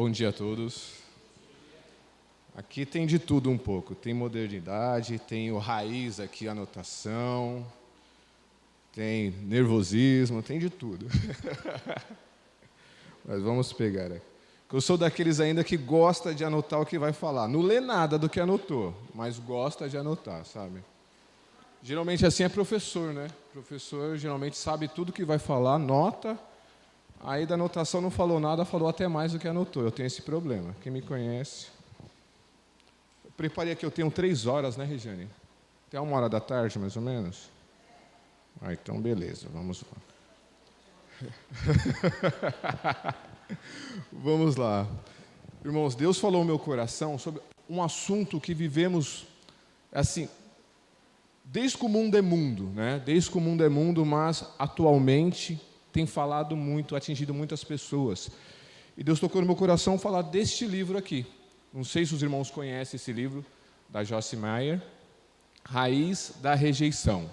Bom dia a todos. Aqui tem de tudo um pouco. Tem modernidade, tem o raiz aqui, anotação, tem nervosismo, tem de tudo. Mas vamos pegar aqui. Eu sou daqueles ainda que gosta de anotar o que vai falar. Não lê nada do que anotou, mas gosta de anotar, sabe? Geralmente assim é professor, né? Professor geralmente sabe tudo que vai falar, anota. Aí da anotação não falou nada, falou até mais do que anotou. Eu tenho esse problema. Quem me conhece... Eu preparei aqui, eu tenho 3 horas, né, Regiane? Até 1h da tarde, mais ou menos? Então beleza, vamos lá. Vamos lá. Irmãos, Deus falou no meu coração sobre um assunto que vivemos, assim, desde que o mundo é mundo, né? Desde que o mundo é mundo, mas atualmente tem falado muito, atingido muitas pessoas. E Deus tocou no meu coração falar deste livro aqui. Não sei se os irmãos conhecem esse livro, da Joyce Meyer, Raiz da Rejeição.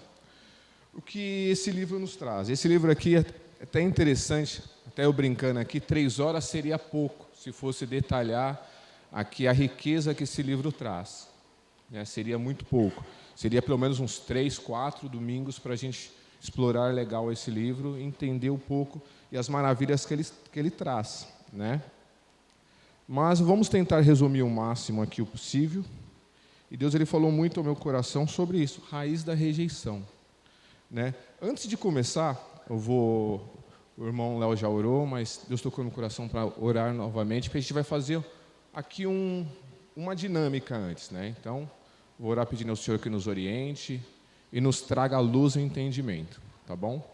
O que esse livro nos traz? Esse livro aqui é até interessante, até eu brincando aqui, 3 horas seria pouco, se fosse detalhar aqui a riqueza que esse livro traz. Né? Seria muito pouco. Seria pelo menos uns 3, 4 domingos para a gente explorar legal esse livro, entender um pouco e as maravilhas que ele traz, né? Mas vamos tentar resumir o máximo aqui o possível. E Deus ele falou muito ao meu coração sobre isso, raiz da rejeição, né? Antes de começar, o irmão Léo já orou, mas Deus tocou no coração para orar novamente, porque a gente vai fazer aqui uma dinâmica antes, né? Então, vou orar pedindo ao Senhor que nos oriente e nos traga a luz e o entendimento, tá bom?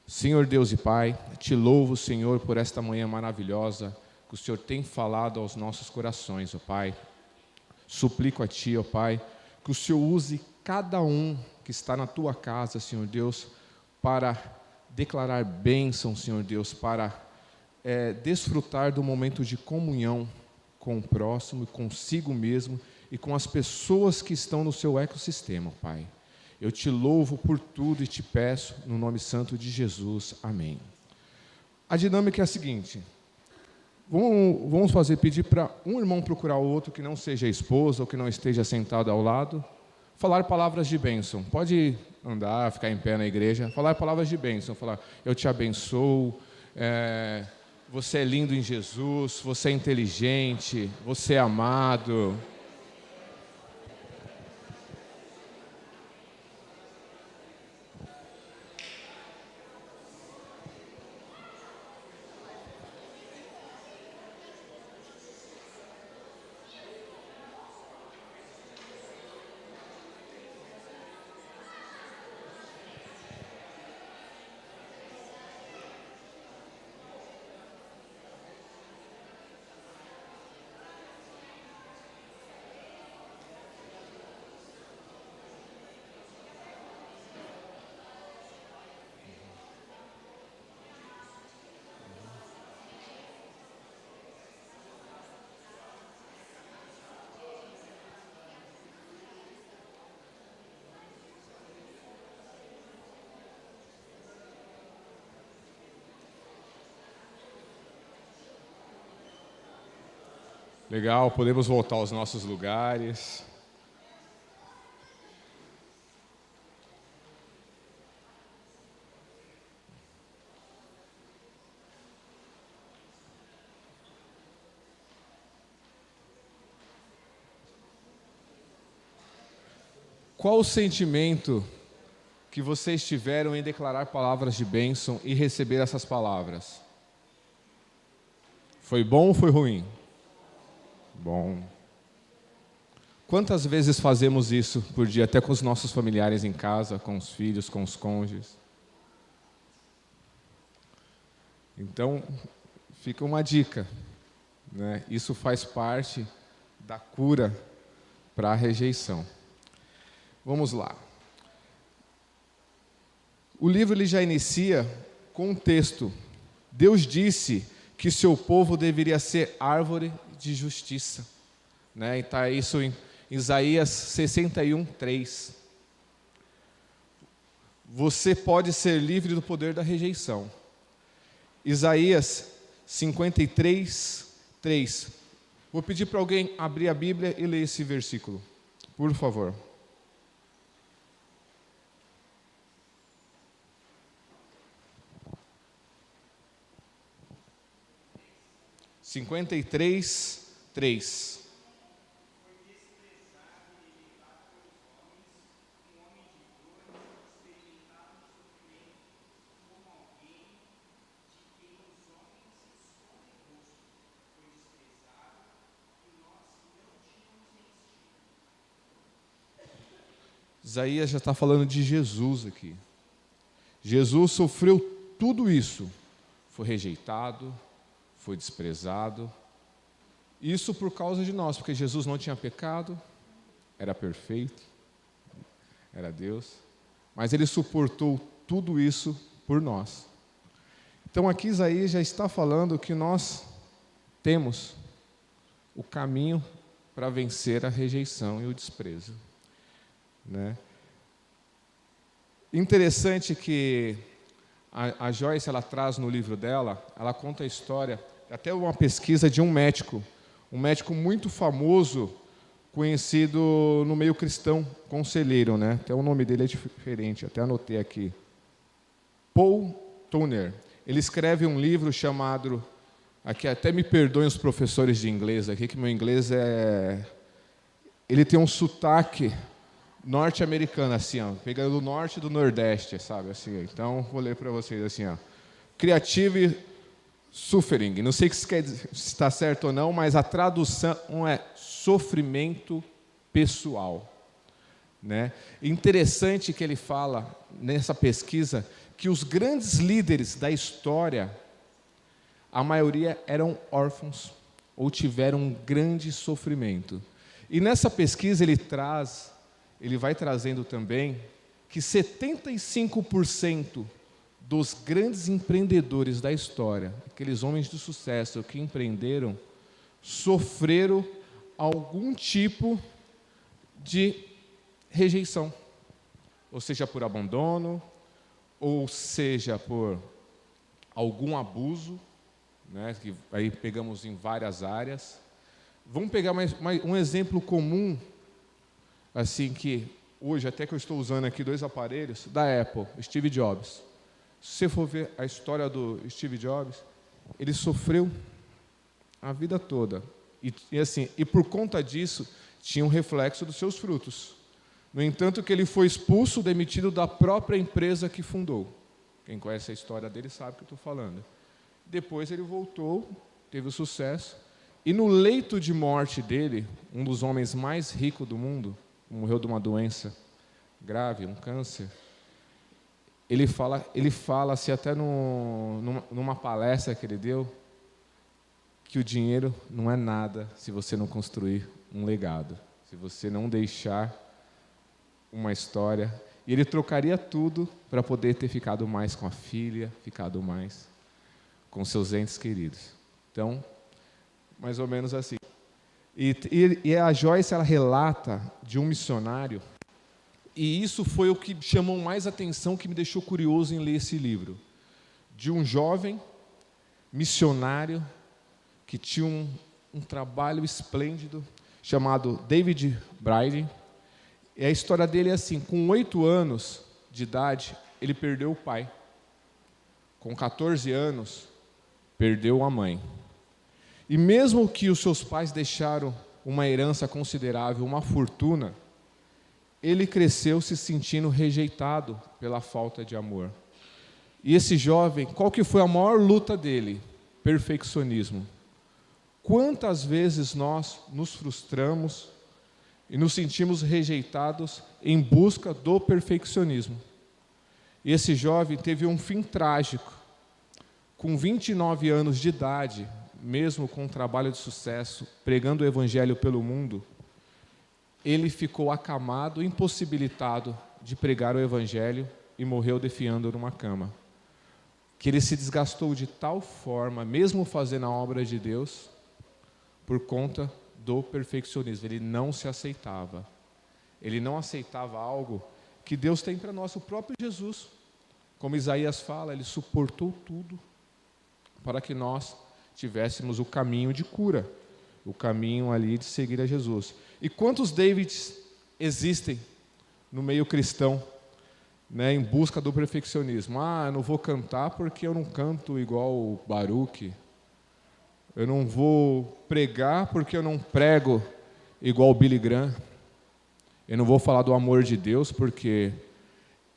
Senhor Deus e Pai, te louvo, Senhor, por esta manhã maravilhosa que o Senhor tem falado aos nossos corações, ó Pai. Suplico a Ti, ó Pai, que o Senhor use cada um que está na Tua casa, Senhor Deus, para declarar bênção, Senhor Deus, para desfrutar do momento de comunhão com o próximo, consigo mesmo e com as pessoas que estão no seu ecossistema, Pai. Eu te louvo por tudo e te peço, no nome santo de Jesus. Amém. A dinâmica é a seguinte. Vamos pedir para um irmão procurar o outro que não seja esposa ou que não esteja sentado ao lado. Falar palavras de bênção. Pode andar, ficar em pé na igreja. Falar palavras de bênção. Falar, eu te abençoo. Você é lindo em Jesus. Você é inteligente. Você é amado. Legal, podemos voltar aos nossos lugares. Qual o sentimento que vocês tiveram em declarar palavras de bênção e receber essas palavras? Foi bom ou foi ruim? Bom. Quantas vezes fazemos isso por dia, até com os nossos familiares em casa, com os filhos, com os cônjuges? Então, fica uma dica, né? Isso faz parte da cura para a rejeição. Vamos lá. O livro ele já inicia com um texto. Deus disse que seu povo deveria ser árvore de justiça, né? E está isso em Isaías 61:3. Você pode ser livre do poder da rejeição. Isaías 53, 3. Vou pedir para alguém abrir a Bíblia e ler esse versículo, por favor. Cinquenta e três, 3. Isaías já está falando de Jesus aqui. Jesus sofreu tudo isso. Foi rejeitado, foi desprezado. Isso por causa de nós, porque Jesus não tinha pecado, era perfeito, era Deus. Mas ele suportou tudo isso por nós. Então aqui Isaías já está falando que nós temos o caminho para vencer a rejeição e o desprezo. Né? Interessante que a Joyce, ela traz no livro dela, ela conta a história, até uma pesquisa de um médico muito famoso, conhecido no meio cristão, conselheiro, né? Até o nome dele é diferente, até anotei aqui. Paul Toner. Ele escreve um livro chamado, aqui até me perdoem os professores de inglês aqui, que meu inglês ele tem um sotaque norte-americano, assim, ó, pegando do norte e do nordeste, sabe, assim. Então, vou ler para vocês assim, ó. Creative suffering. Não sei se está certo ou não, mas a tradução é sofrimento pessoal, né? Interessante que ele fala nessa pesquisa que os grandes líderes da história, a maioria eram órfãos ou tiveram um grande sofrimento. E nessa pesquisa ele vai trazendo também que 75% dos grandes empreendedores da história, aqueles homens de sucesso que empreenderam, sofreram algum tipo de rejeição, ou seja, por abandono, ou seja, por algum abuso, né, que aí pegamos em várias áreas. Vamos pegar mais um exemplo comum, assim, que hoje, até que eu estou usando aqui 2 aparelhos, da Apple, Steve Jobs. Se você for ver a história do Steve Jobs, ele sofreu a vida toda. E por conta disso, tinha um reflexo dos seus frutos. No entanto, que ele foi expulso, demitido da própria empresa que fundou. Quem conhece a história dele sabe o que eu estou falando. Depois ele voltou, teve o sucesso, e no leito de morte dele, um dos homens mais ricos do mundo, morreu de uma doença grave, um câncer, ele fala assim, até numa palestra que ele deu, que o dinheiro não é nada se você não construir um legado, se você não deixar uma história. E ele trocaria tudo para poder ter ficado mais com a filha, ficado mais com seus entes queridos. Então, mais ou menos assim. E a Joyce, ela relata de um missionário, e isso foi o que chamou mais atenção, que me deixou curioso em ler esse livro, de um jovem missionário que tinha um trabalho esplêndido, chamado David Braden. E a história dele é assim: com 8 anos de idade, ele perdeu o pai. Com 14 anos, perdeu a mãe. E mesmo que os seus pais deixaram uma herança considerável, uma fortuna, ele cresceu se sentindo rejeitado pela falta de amor. E esse jovem, qual que foi a maior luta dele? Perfeccionismo. Quantas vezes nós nos frustramos e nos sentimos rejeitados em busca do perfeccionismo? E esse jovem teve um fim trágico. Com 29 anos de idade, mesmo com um trabalho de sucesso, pregando o evangelho pelo mundo, ele ficou acamado, impossibilitado de pregar o evangelho e morreu definhando numa cama. Que ele se desgastou de tal forma, mesmo fazendo a obra de Deus, por conta do perfeccionismo. Ele não se aceitava. Ele não aceitava algo que Deus tem para nós. O próprio Jesus, como Isaías fala, ele suportou tudo para que nós tivéssemos o caminho de cura, o caminho ali de seguir a Jesus. E quantos Davids existem no meio cristão, né, em busca do perfeccionismo? Eu não vou cantar porque eu não canto igual o Baruch. Eu não vou pregar porque eu não prego igual o Billy Graham. Eu não vou falar do amor de Deus porque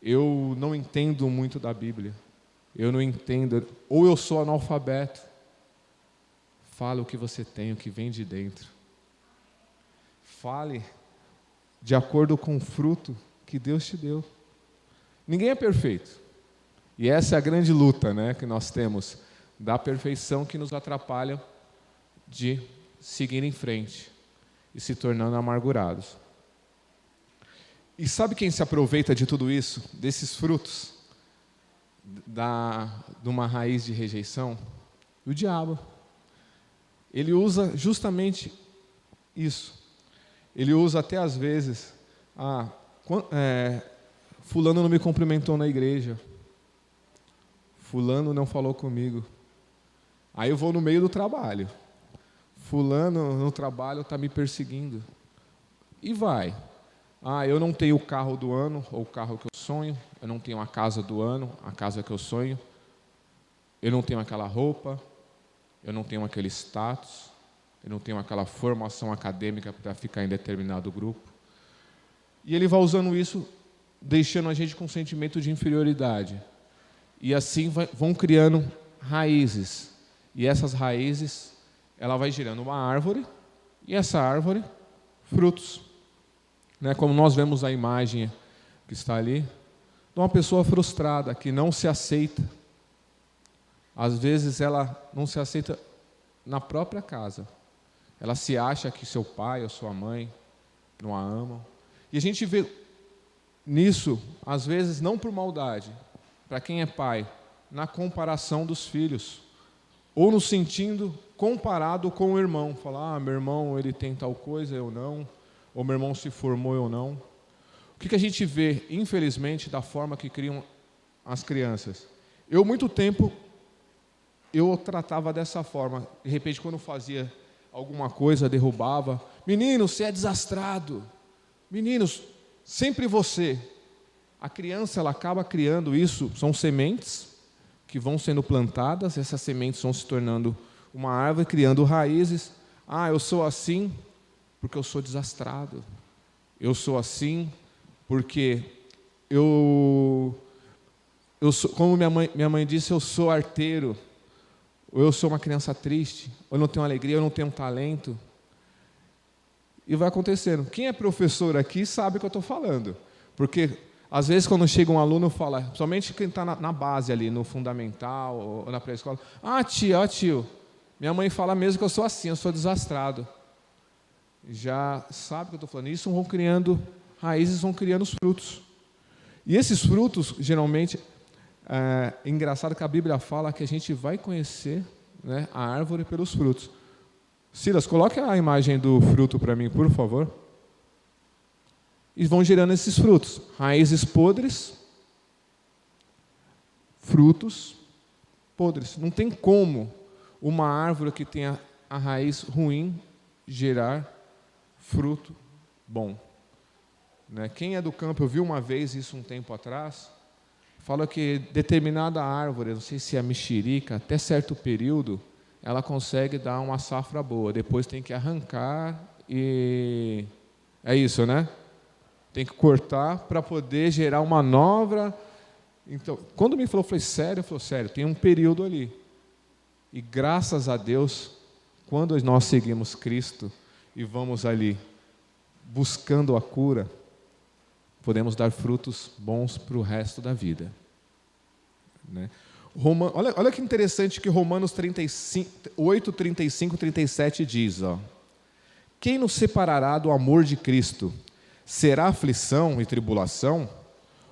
eu não entendo muito da Bíblia. Eu não entendo, ou eu sou analfabeto. Fale o que você tem, o que vem de dentro. Fale de acordo com o fruto que Deus te deu. Ninguém é perfeito. E essa é a grande luta, né, que nós temos, da perfeição que nos atrapalha de seguir em frente e se tornando amargurados. E sabe quem se aproveita de tudo isso, desses frutos, de uma raiz de rejeição? O diabo. Ele usa justamente isso. Ele usa até às vezes, fulano não me cumprimentou na igreja, fulano não falou comigo, aí eu vou no meio do trabalho, fulano no trabalho está me perseguindo, e vai. Eu não tenho o carro do ano, ou o carro que eu sonho, eu não tenho a casa do ano, a casa que eu sonho, eu não tenho aquela roupa, eu não tenho aquele status, eu não tenho aquela formação acadêmica para ficar em determinado grupo. E ele vai usando isso, deixando a gente com um sentimento de inferioridade. E assim vão criando raízes. E essas raízes, ela vai gerando uma árvore, e essa árvore, frutos. Né, como nós vemos a imagem que está ali, de uma pessoa frustrada, que não se aceita. Às vezes ela não se aceita na própria casa. Ela se acha que seu pai ou sua mãe não a amam. E a gente vê nisso, às vezes, não por maldade, para quem é pai, na comparação dos filhos, ou no sentido comparado com o irmão. Falar, meu irmão ele tem tal coisa, eu não. Ou meu irmão se formou, eu não. O que a gente vê, infelizmente, da forma que criam as crianças? Muito tempo, eu tratava dessa forma. De repente, quando fazia alguma coisa, derrubava. Menino, você é desastrado. Meninos, sempre você. A criança, ela acaba criando isso. São sementes que vão sendo plantadas. Essas sementes vão se tornando uma árvore, criando raízes. Eu sou assim porque eu sou desastrado. Eu sou assim porque eu sou, como minha mãe disse, eu sou arteiro. Ou eu sou uma criança triste, ou eu não tenho alegria, eu não tenho talento. E vai acontecendo. Quem é professor aqui sabe o que eu estou falando. Porque, às vezes, quando chega um aluno, fala, somente quem está na base ali, no fundamental, ou na pré-escola, tio, minha mãe fala mesmo que eu sou assim, eu sou desastrado. Já sabe o que eu estou falando. Isso vão criando raízes, vão criando os frutos. E esses frutos, geralmente, é engraçado que a Bíblia fala que a gente vai conhecer, né, a árvore pelos frutos. Silas, coloque a imagem do fruto para mim, por favor. E vão gerando esses frutos. Raízes podres, frutos podres. Não tem como uma árvore que tenha a raiz ruim gerar fruto bom. Né? Quem é do campo, eu vi uma vez isso um tempo atrás, fala que determinada árvore, não sei se é a mexerica, até certo período, ela consegue dar uma safra boa. Depois tem que arrancar e... É isso, né? Tem que cortar para poder gerar uma nova... Então, quando me falou, eu falei, sério? Eu falei, sério, tem um período ali. E graças a Deus, quando nós seguimos Cristo e vamos ali buscando a cura, podemos dar frutos bons para o resto da vida. Né? Olha que interessante que Romanos 8, 35, 37 diz, quem nos separará do amor de Cristo? Será aflição e tribulação?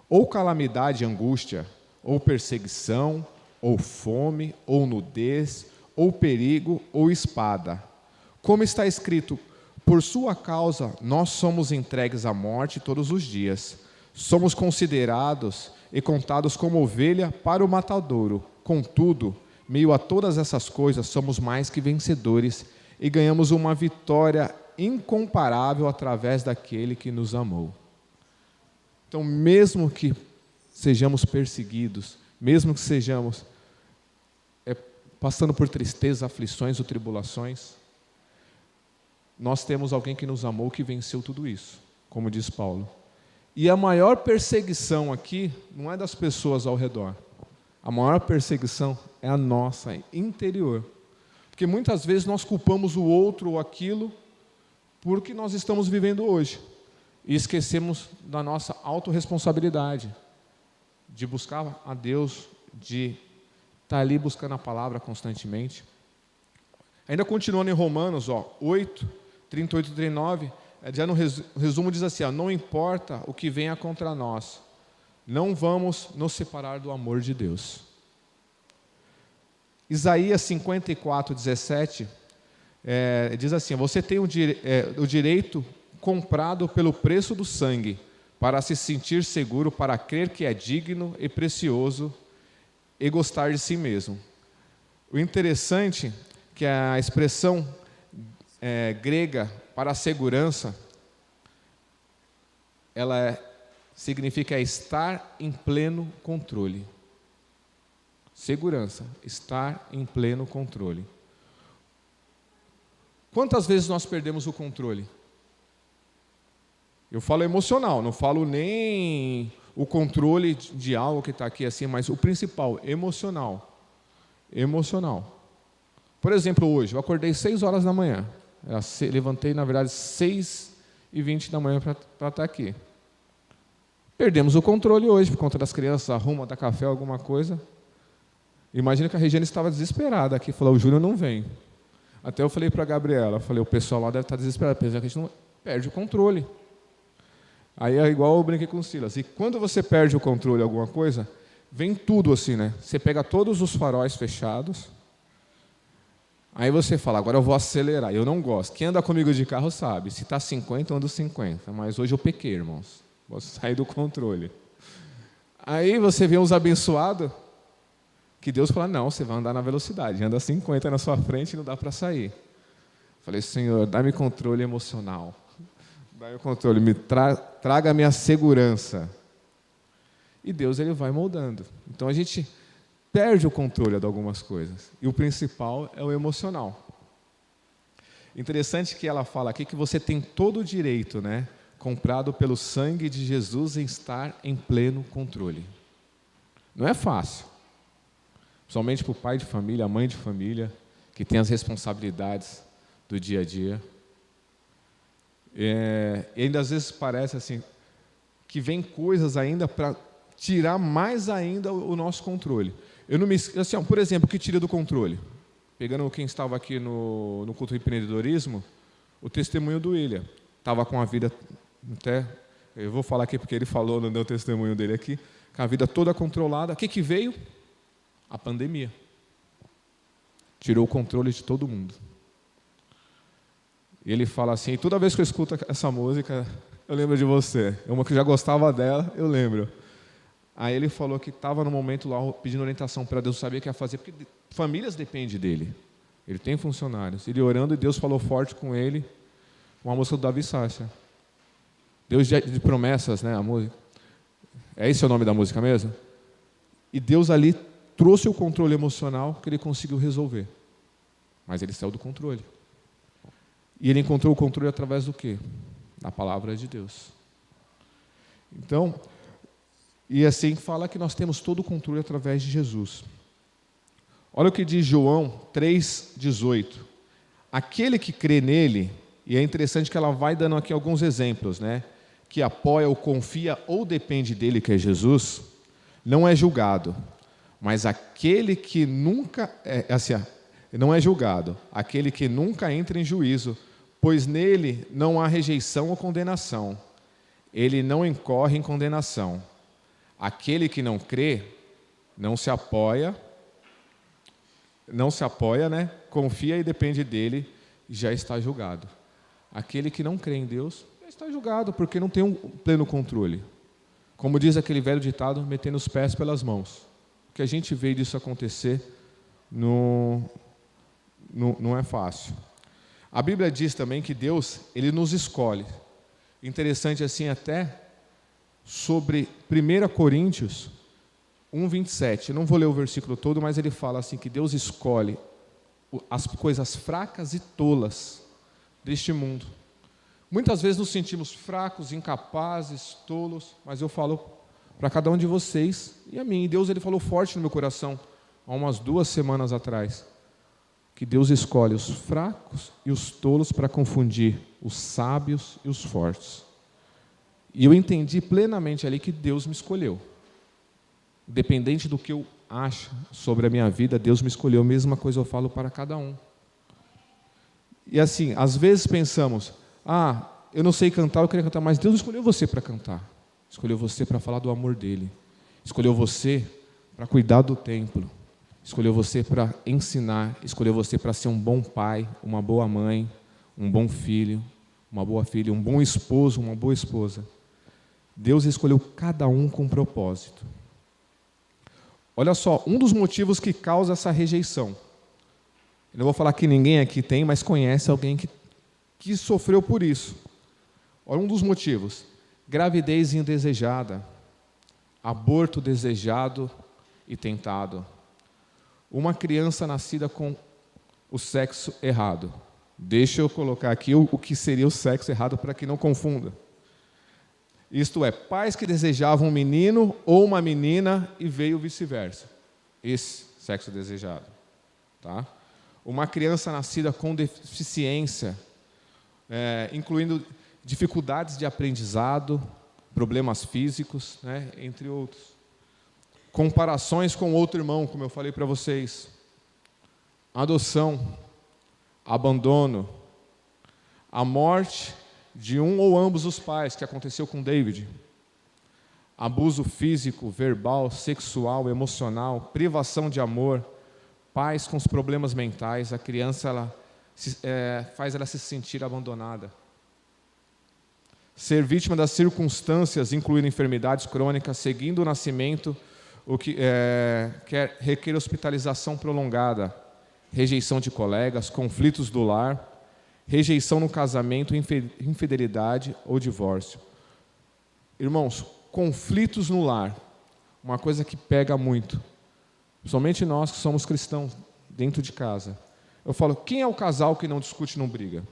Ou calamidade e angústia? Ou perseguição? Ou fome? Ou nudez? Ou perigo? Ou espada? Como está escrito, por sua causa nós somos entregues à morte todos os dias. Somos considerados e contados como ovelha para o matadouro. Contudo, meio a todas essas coisas, somos mais que vencedores e ganhamos uma vitória incomparável através daquele que nos amou. Então, mesmo que sejamos perseguidos, mesmo que sejamos passando por tristezas, aflições ou tribulações, nós temos alguém que nos amou, que venceu tudo isso, como diz Paulo. E a maior perseguição aqui não é das pessoas ao redor. A maior perseguição é a nossa, interior. Porque muitas vezes nós culpamos o outro ou aquilo porque nós estamos vivendo hoje. E esquecemos da nossa autorresponsabilidade, de buscar a Deus, de estar ali buscando a palavra constantemente. Ainda continuando em Romanos 8, 38 e 39, já no resumo diz assim, não importa o que venha contra nós, não vamos nos separar do amor de Deus. Isaías 54, 17, diz assim, você tem o direito comprado pelo preço do sangue, para se sentir seguro, para crer que é digno e precioso e gostar de si mesmo. O interessante é que a expressão grega para a segurança, ela significa estar em pleno controle. Segurança, estar em pleno controle. Quantas vezes nós perdemos o controle? Eu falo emocional, não falo nem o controle de algo que está aqui assim, mas o principal, emocional. Emocional. Por exemplo, hoje, eu acordei 6 horas da manhã. Levantei, na verdade, 6h20 da manhã para estar aqui. Perdemos o controle hoje, por conta das crianças, arruma, dá café, alguma coisa. Imagina que a Regiane estava desesperada aqui, falou, o Júnior não vem. Até eu falei para a Gabriela, o pessoal lá deve estar desesperado, pensando que a gente não perde o controle. Aí é igual eu brinquei com o Silas. E quando você perde o controle de alguma coisa, vem tudo assim, né? Você pega todos os faróis fechados, aí você fala, agora eu vou acelerar. Eu não gosto. Quem anda comigo de carro sabe, se está 50, eu ando 50. Mas hoje eu pequei, irmãos. Vou sair do controle. Aí você vê uns abençoados, que Deus fala, não, você vai andar na velocidade, anda 50 na sua frente e não dá para sair. Falei, Senhor, dá-me controle emocional. Dá-me o controle, traga a minha segurança. E Deus, Ele vai moldando. Então a gente perde o controle de algumas coisas. E o principal é o emocional. Interessante que ela fala aqui que você tem todo o direito, né, comprado pelo sangue de Jesus, em estar em pleno controle. Não é fácil. Somente para o pai de família, a mãe de família, que tem as responsabilidades do dia a dia. E ainda às vezes parece assim, que vem coisas ainda para tirar mais ainda o nosso controle. Eu não me assim, por exemplo, o que tira do controle? Pegando quem estava aqui no culto de empreendedorismo, o testemunho do William. Estava com a vida até, eu vou falar aqui porque ele falou, não deu o testemunho dele aqui, com a vida toda controlada. O que veio? A pandemia. Tirou o controle de todo mundo. E ele fala assim, toda vez que eu escuto essa música, eu lembro de você. Uma que já gostava dela, eu lembro. Aí ele falou que estava no momento lá pedindo orientação para Deus, sabia o que ia fazer, porque famílias dependem dele. Ele tem funcionários. Ele orando e Deus falou forte com ele, uma música do Davi Sácia. Deus de promessas, né, a música. É esse o nome da música mesmo? E Deus ali trouxe o controle emocional que ele conseguiu resolver. Mas ele saiu do controle. E ele encontrou o controle através do quê? Da palavra de Deus. Então, e assim fala que nós temos todo o controle através de Jesus. Olha o que diz João 3,18. Aquele que crê nele, e é interessante que ela vai dando aqui alguns exemplos, né? Que apoia ou confia ou depende dele, que é Jesus, não é julgado. Mas aquele que nunca, não é julgado, aquele que nunca entra em juízo, pois nele não há rejeição ou condenação. Ele não incorre em condenação. Aquele que não crê, não se apoia, né? Confia e depende dele, já está julgado. Aquele que não crê em Deus, já está julgado, porque não tem um pleno controle. Como diz aquele velho ditado, metendo os pés pelas mãos. O que a gente vê disso acontecer não é fácil. A Bíblia diz também que Deus, Ele nos escolhe. Interessante assim até sobre 1 Coríntios 1:27. Eu não vou ler o versículo todo, mas ele fala assim que Deus escolhe as coisas fracas e tolas deste mundo. Muitas vezes nos sentimos fracos, incapazes, tolos, mas eu falo para cada um de vocês e a mim. E Deus, Ele falou forte no meu coração há umas 2 semanas atrás, que Deus escolhe os fracos e os tolos para confundir os sábios e os fortes. E eu entendi plenamente ali que Deus me escolheu. Independente do que eu acho sobre a minha vida, Deus me escolheu. A mesma coisa eu falo para cada um. E assim, às vezes pensamos, eu não sei cantar, eu queria cantar, mas Deus escolheu você para cantar. Escolheu você para falar do amor dEle. Escolheu você para cuidar do templo. Escolheu você para ensinar. Escolheu você para ser um bom pai, uma boa mãe, um bom filho, uma boa filha, um bom esposo, uma boa esposa. Deus escolheu cada um com um propósito. Olha só, um dos motivos que causa essa rejeição. Eu não vou falar que ninguém aqui tem, mas conhece alguém que sofreu por isso. Olha um dos motivos. Gravidez indesejada, aborto desejado e tentado, uma criança nascida com o sexo errado. Deixa eu colocar aqui o que seria o sexo errado para que não confunda. Isto é, pais que desejavam um menino ou uma menina e veio vice-versa. Esse sexo desejado. Tá? Uma criança nascida com deficiência, incluindo dificuldades de aprendizado, problemas físicos, né, entre outros. Comparações com outro irmão, como eu falei para vocês. Adoção, abandono, a morte de um ou ambos os pais, que aconteceu com David. Abuso físico, verbal, sexual, emocional, privação de amor, pais com os problemas mentais, a criança faz ela se sentir abandonada. Ser vítima das circunstâncias, incluindo enfermidades crônicas, seguindo o nascimento, o que requer hospitalização prolongada, rejeição de colegas, conflitos do lar, rejeição no casamento, infidelidade ou divórcio. Irmãos, conflitos no lar, uma coisa que pega muito, somente nós que somos cristãos dentro de casa. Eu falo, quem é o casal que não discute e não briga?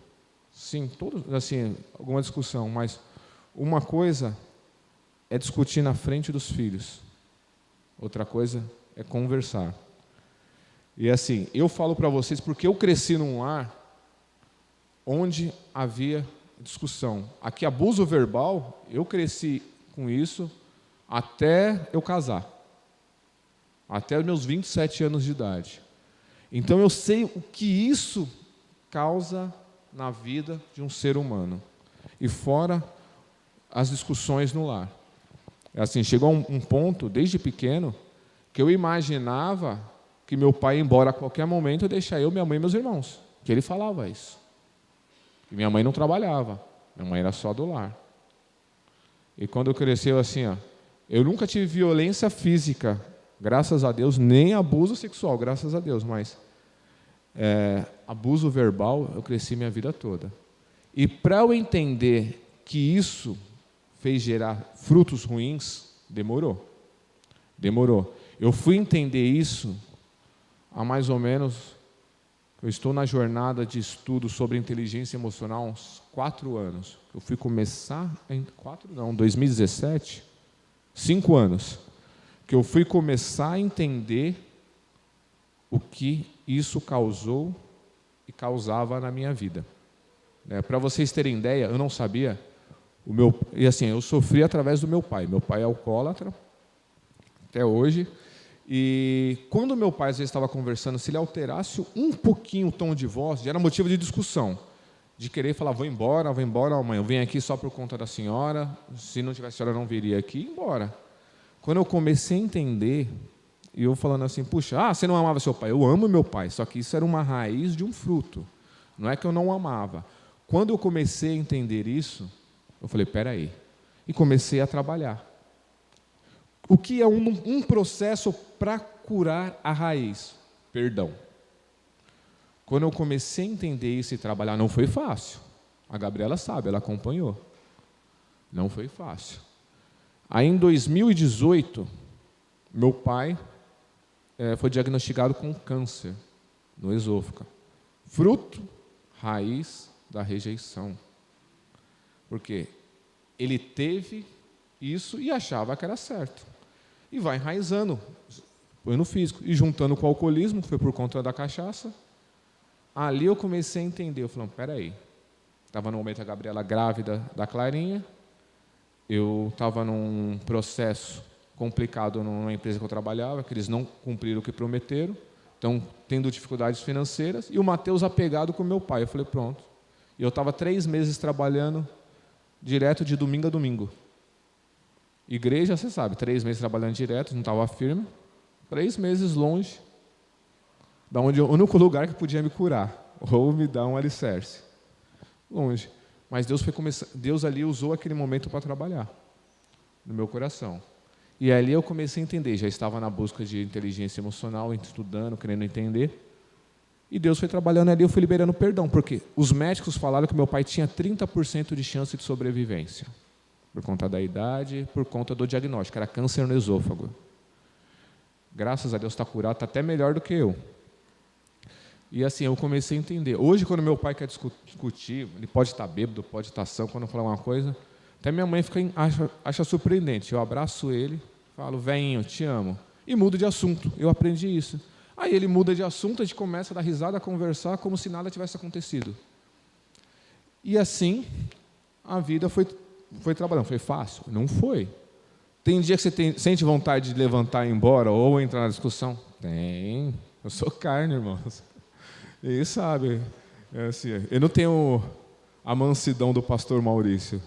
Sim, todos, assim, alguma discussão, mas uma coisa é discutir na frente dos filhos, outra coisa é conversar. E assim, eu falo para vocês porque eu cresci num lar onde havia discussão. Aqui, abuso verbal, eu cresci com isso até eu casar. Até os meus 27 anos de idade. Então, eu sei o que isso causa na vida de um ser humano. E fora as discussões no lar. Assim, chegou um ponto, desde pequeno, que eu imaginava que meu pai ia embora a qualquer momento e deixar eu, minha mãe e meus irmãos. Que ele falava isso. E minha mãe não trabalhava, minha mãe era só do lar. E quando eu cresci, eu nunca tive violência física, graças a Deus, nem abuso sexual, graças a Deus, mas abuso verbal eu cresci minha vida toda. E para eu entender que isso fez gerar frutos ruins, demorou. Eu fui entender isso há mais ou menos... Eu estou na jornada de estudo sobre inteligência emocional há uns 4 anos. Eu fui começar em 2017, 5 anos, que eu fui começar a entender o que isso causou e causava na minha vida. Para vocês terem ideia, eu não sabia, eu sofri através do meu pai. Meu pai é alcoólatra, até hoje. E quando meu pai às vezes estava conversando, se ele alterasse um pouquinho o tom de voz, já era motivo de discussão, de querer falar, vou embora, mãe, eu venho aqui só por conta da senhora, se não tivesse a senhora eu não viria aqui, embora. Quando eu comecei a entender, e eu falando assim, puxa, você não amava seu pai? Eu amo meu pai, só que isso era uma raiz de um fruto, não é que eu não amava. Quando eu comecei a entender isso, eu falei, peraí, e comecei a trabalhar. O que é um processo para curar a raiz? perdão. Quando eu comecei a entender isso e trabalhar, não foi fácil. A Gabriela sabe, ela acompanhou. Não foi fácil. Aí, em 2018, meu pai foi diagnosticado com câncer no esôfago. Fruto, raiz da rejeição. Porque ele teve isso e achava que era certo. E vai enraizando, foi no físico. E juntando com o alcoolismo, foi por conta da cachaça. Ali eu comecei a entender. Eu falei, peraí. Estava no momento a Gabriela grávida da Clarinha. Eu estava num processo complicado numa empresa que eu trabalhava, que eles não cumpriram o que prometeram. Então, tendo dificuldades financeiras. E o Mateus apegado com meu pai. Eu falei, pronto. E eu estava 3 meses trabalhando direto de domingo a domingo. Igreja, você sabe, 3 meses trabalhando direto, não estava firme. 3 meses longe, da onde o único lugar que podia me curar, ou me dar um alicerce. Longe. Mas Deus ali usou aquele momento para trabalhar no meu coração. E ali eu comecei a entender, já estava na busca de inteligência emocional, estudando, querendo entender. E Deus foi trabalhando ali, eu fui liberando perdão, porque os médicos falaram que meu pai tinha 30% de chance de sobrevivência, por conta da idade, por conta do diagnóstico, era câncer no esôfago. Graças a Deus está curado, está até melhor do que eu. E assim, eu comecei a entender. Hoje, quando meu pai quer discutir, ele pode estar bêbado, pode estar são, quando eu falar uma coisa, até minha mãe acha surpreendente. Eu abraço ele, falo, velhinho, te amo. E mudo de assunto, eu aprendi isso. Aí ele muda de assunto, a gente começa a dar risada, a conversar, como se nada tivesse acontecido. E assim, a vida foi trabalhando. Foi fácil? Não foi. Tem dia que você sente vontade de levantar e ir embora, ou entrar na discussão? Tem. Eu sou carne, irmãos. E sabe, assim, eu não tenho a mansidão do pastor Maurício.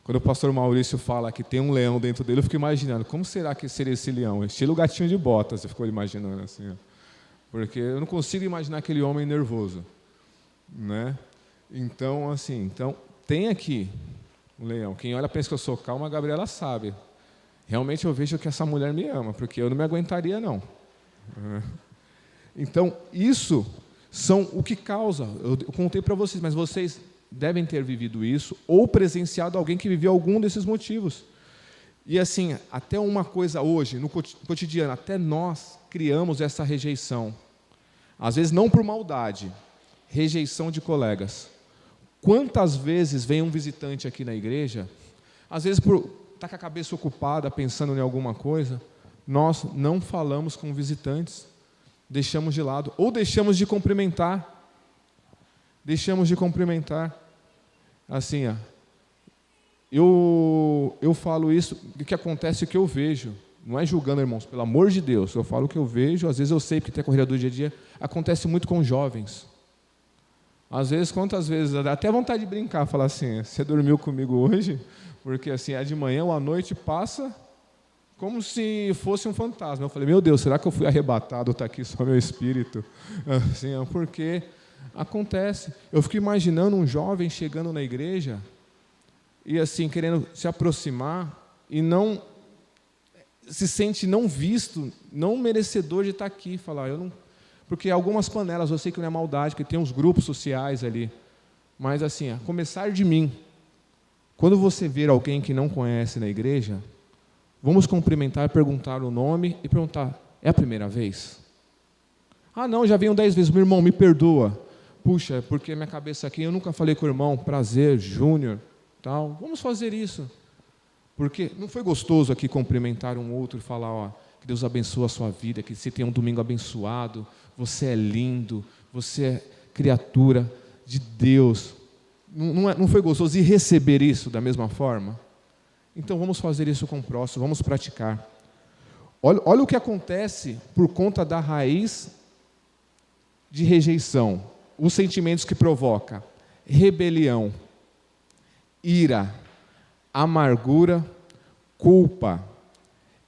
Quando o pastor Maurício fala que tem um leão dentro dele, eu fico imaginando, como será que seria esse leão? Estilo gatinho de botas, eu fico imaginando assim. Ó. Porque eu não consigo imaginar aquele homem nervoso. Né? Então, assim, tem aqui um leão. Quem olha pensa que eu sou calmo, a Gabriela sabe. Realmente eu vejo que essa mulher me ama, porque eu não me aguentaria, não. Então, isso são o que causa. Eu contei para vocês, mas vocês devem ter vivido isso ou presenciado alguém que viveu algum desses motivos. E assim, até uma coisa hoje, no cotidiano, até nós criamos essa rejeição. Às vezes não por maldade, rejeição de colegas. Quantas vezes vem um visitante aqui na igreja, às vezes por estar com a cabeça ocupada, pensando em alguma coisa, nós não falamos com visitantes, deixamos de lado, ou deixamos de cumprimentar. Deixamos de cumprimentar. Assim, ó, eu falo isso, o que acontece, o que eu vejo. Não é julgando, irmãos, pelo amor de Deus. Eu falo o que eu vejo, às vezes eu sei, porque tem a corrida do dia a dia, acontece muito com jovens. Às vezes, quantas vezes, dá até vontade de brincar, falar assim, você dormiu comigo hoje? Porque assim, é de manhã ou à noite passa como se fosse um fantasma. Eu falei, meu Deus, será que eu fui arrebatado, está aqui só meu espírito? Assim, porque acontece. Eu fico imaginando um jovem chegando na igreja e assim, querendo se aproximar e não se sente não visto, não merecedor de estar aqui. Falar, eu não... Porque algumas panelas, eu sei que não é maldade, porque tem uns grupos sociais ali. Mas assim, a começar de mim. Quando você ver alguém que não conhece na igreja, vamos cumprimentar, perguntar o nome e perguntar, é a primeira vez? Ah, não, já venho 10 vezes. Meu irmão, me perdoa. Puxa, porque minha cabeça aqui, eu nunca falei com o irmão, prazer, Júnior, tal. Vamos fazer isso. Porque não foi gostoso aqui cumprimentar um outro e falar, ó, que Deus abençoe a sua vida, que você tenha um domingo abençoado, você é lindo, você é criatura de Deus. Não foi gostoso e receber isso da mesma forma? Então vamos fazer isso com o próximo, vamos praticar. Olha o que acontece por conta da raiz de rejeição, os sentimentos que provoca: rebelião, ira, amargura, culpa,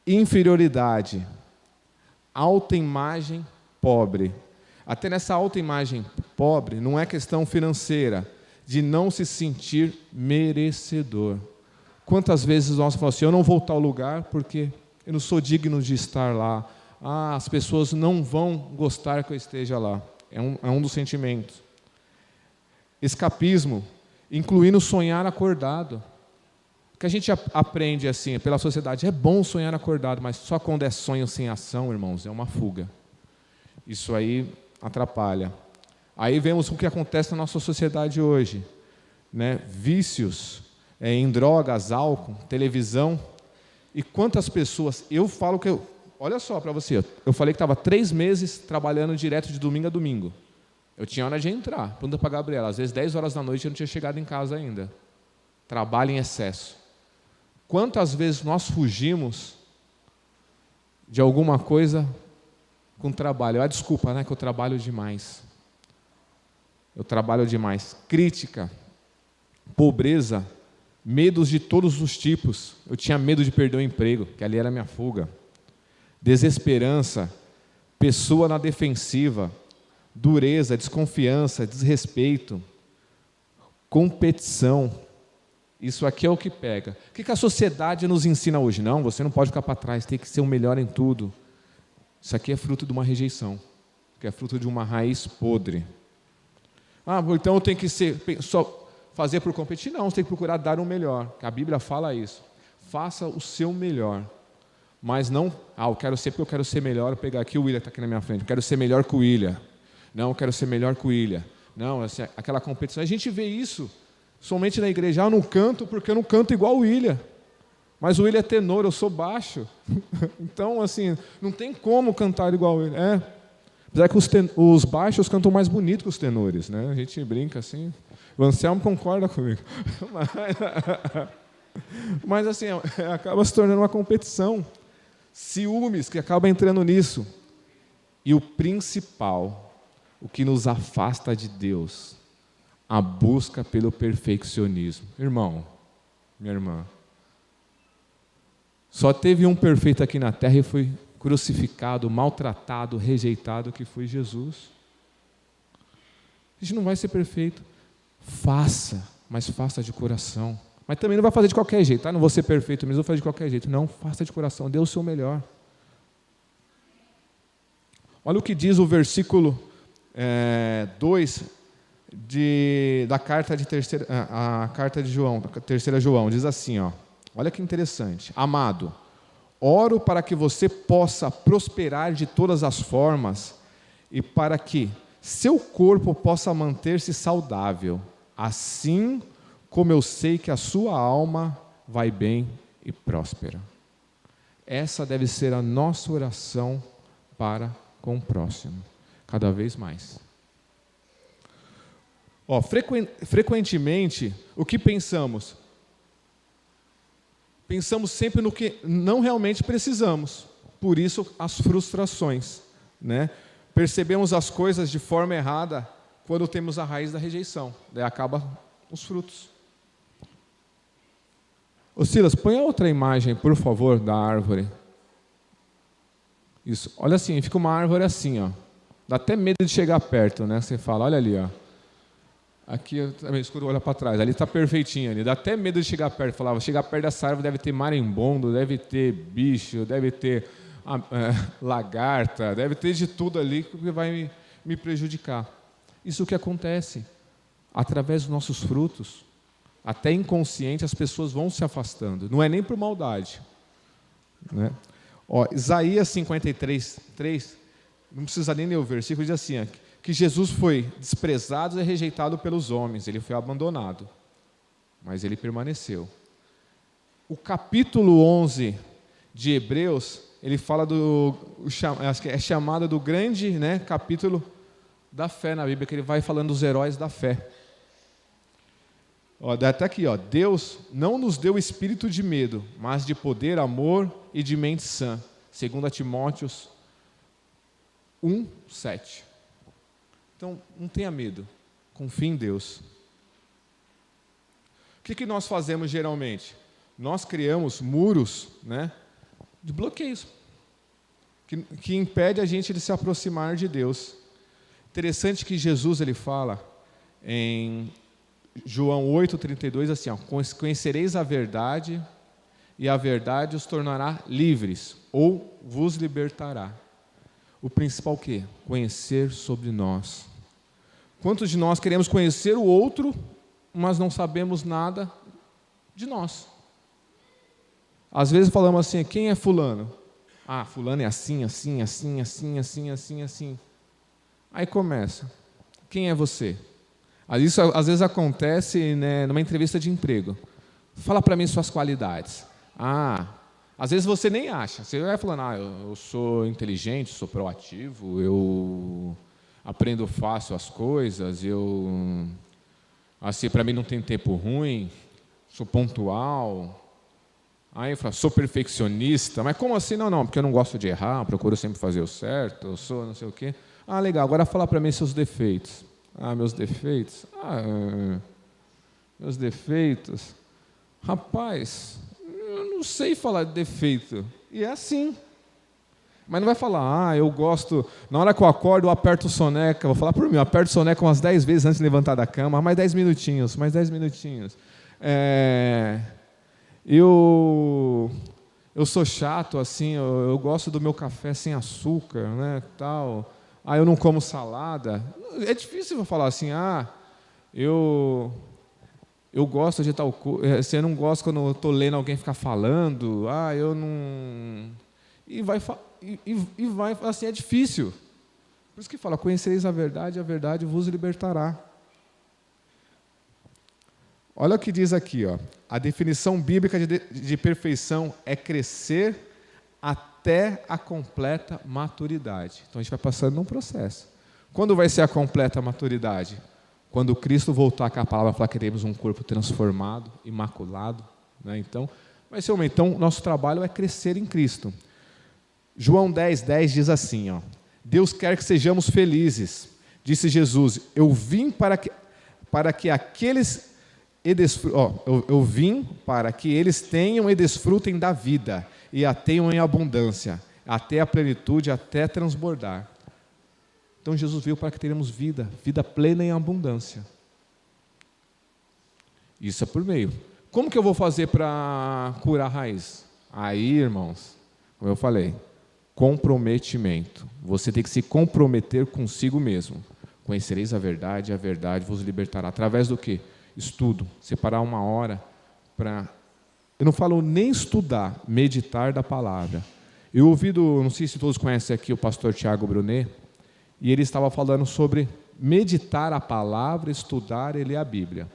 inferioridade, autoimagem pobre. Até nessa autoimagem pobre não é questão financeira, de não se sentir merecedor. Quantas vezes nós falamos assim, eu não vou a tal lugar porque eu não sou digno de estar lá. as pessoas não vão gostar que eu esteja lá. É um dos sentimentos. Escapismo, incluindo sonhar acordado. O que a gente aprende assim, pela sociedade, é bom sonhar acordado, mas só quando é sonho sem ação, irmãos, é uma fuga. Isso aí atrapalha. Aí vemos o que acontece na nossa sociedade hoje, né? Vícios em drogas, álcool, televisão. E quantas pessoas, olha só para você, eu falei que estava 3 meses trabalhando direto de domingo a domingo. Eu tinha hora de entrar, pergunta para a Gabriela, às vezes 10 horas da noite eu não tinha chegado em casa ainda. Trabalho em excesso. Quantas vezes nós fugimos de alguma coisa com trabalho? Desculpa, né, que eu trabalho demais. Eu trabalho demais. Crítica, pobreza, medos de todos os tipos. Eu tinha medo de perder o emprego, que ali era a minha fuga. Desesperança, pessoa na defensiva, dureza, desconfiança, desrespeito, competição. Isso aqui é o que pega. O que a sociedade nos ensina hoje? Não, você não pode ficar para trás, tem que ser o melhor em tudo. Isso aqui é fruto de uma rejeição, que é fruto de uma raiz podre. Então eu tenho que só fazer por competir? Não, você tem que procurar dar o melhor. A Bíblia fala isso. Faça o seu melhor. Mas não, eu quero ser porque eu quero ser melhor. Eu pegar aqui, o William está aqui na minha frente. Eu quero ser melhor que o William. Não, eu quero ser melhor que o William. Não, assim, aquela competição. A gente vê isso somente na igreja. Eu não canto porque eu não canto igual o William. Mas o William é tenor, eu sou baixo. Então, assim, não tem como cantar igual o William. Apesar que os baixos cantam mais bonito que os tenores, né? A gente brinca assim. O Anselmo concorda comigo. Mas assim, acaba se tornando uma competição. Ciúmes, que acaba entrando nisso. E o principal, o que nos afasta de Deus, a busca pelo perfeccionismo. Irmão, minha irmã, só teve um perfeito aqui na terra e foi crucificado, maltratado, rejeitado, que foi Jesus. A gente não vai ser perfeito. Faça, mas faça de coração. Mas também não vai fazer de qualquer jeito, tá? Não vou ser perfeito mesmo, vou fazer de qualquer jeito. Não, faça de coração, dê o seu melhor. Olha o que diz o versículo 2 da carta de a carta de João, terceira João, diz assim, olha que interessante. Amado, oro para que você possa prosperar de todas as formas e para que seu corpo possa manter-se saudável, assim como eu sei que a sua alma vai bem e próspera. Essa deve ser a nossa oração para com o próximo, cada vez mais. Frequentemente, o que pensamos? Pensamos sempre no que não realmente precisamos, por isso as frustrações, né? Percebemos as coisas de forma errada quando temos a raiz da rejeição, daí acaba os frutos. Ô Silas, põe a outra imagem, por favor, da árvore. Isso, olha assim, fica uma árvore assim, dá até medo de chegar perto, né? Você fala, olha ali, aqui também escuro, olha para trás, ali está perfeitinho, ali. Dá até medo de chegar perto. Falava, chegar perto dessa árvore deve ter marimbondo, deve ter bicho, deve ter lagarta, deve ter de tudo ali que vai me prejudicar. Isso que acontece através dos nossos frutos. Até inconsciente as pessoas vão se afastando. Não é nem por maldade, né? Isaías 53:3, não precisa nem ler o versículo, diz assim, que Jesus foi desprezado e rejeitado pelos homens, ele foi abandonado, mas ele permaneceu. O capítulo 11 de Hebreus, ele fala acho que é chamado do grande, né, capítulo da fé na Bíblia, que ele vai falando dos heróis da fé. Até aqui, Deus não nos deu espírito de medo, mas de poder, amor e de mente sã. 2 Timóteo 1:7. Então, não tenha medo, confie em Deus. O que nós fazemos geralmente? Nós criamos muros, né, de bloqueios, que impede a gente de se aproximar de Deus. Interessante que Jesus ele fala em João 8:32 assim, conhecereis a verdade e a verdade os tornará livres ou vos libertará. O principal o quê? Conhecer sobre nós. Quantos de nós queremos conhecer o outro, mas não sabemos nada de nós? Às vezes falamos assim, quem é fulano? Ah, fulano é assim, assim, assim, assim, assim, assim, assim. Aí começa, quem é você? Isso às vezes acontece, né, numa entrevista de emprego. Fala para mim suas qualidades. Às vezes você nem acha. Você vai falando, eu sou inteligente, sou proativo, eu aprendo fácil as coisas, assim, para mim não tem tempo ruim, sou pontual. Aí eu falo, sou perfeccionista. Mas como assim? Não, porque eu não gosto de errar, procuro sempre fazer o certo, eu sou não sei o quê. Legal, agora fala para mim seus defeitos. Meus defeitos? Meus defeitos? Rapaz, eu não sei falar de defeito. E é assim. Mas não vai falar, eu gosto... Na hora que eu acordo, eu aperto o soneca. Vou falar por mim, eu aperto o soneca umas 10 vezes antes de levantar da cama. Mais 10 minutinhos, mais 10 minutinhos. Eu sou chato, assim, eu gosto do meu café sem açúcar, né, tal. Eu não como salada. É difícil eu falar assim, eu gosto de tal coisa. Você não gosta quando eu estou lendo alguém ficar falando. Eu não... E vai, assim, é difícil. Por isso que fala, conhecereis a verdade vos libertará. Olha o que diz aqui, ó. A definição bíblica de perfeição é crescer até a completa maturidade. Então a gente vai passando num processo. Quando vai ser a completa maturidade? Quando Cristo voltar com a palavra, falar que teremos um corpo transformado, imaculado, né? Então, vai ser então nosso trabalho é crescer em Cristo. João 10:10 diz assim, ó, Deus quer que sejamos felizes. Disse Jesus, eu vim para que aqueles eu vim para que eles tenham e desfrutem da vida e a tenham em abundância, até a plenitude, até transbordar. Então Jesus veio para que tenhamos vida plena em abundância. Isso é por meio. Como que eu vou fazer para curar a raiz? Aí, irmãos, como eu falei, comprometimento. Você tem que se comprometer consigo mesmo. Conhecereis a verdade vos libertará. Através do quê? Estudo. Separar uma hora para... Eu não falo nem estudar, meditar da palavra. Eu ouvi, não sei se todos conhecem aqui o pastor Tiago Brunet, e ele estava falando sobre meditar a palavra, estudar e ler a Bíblia.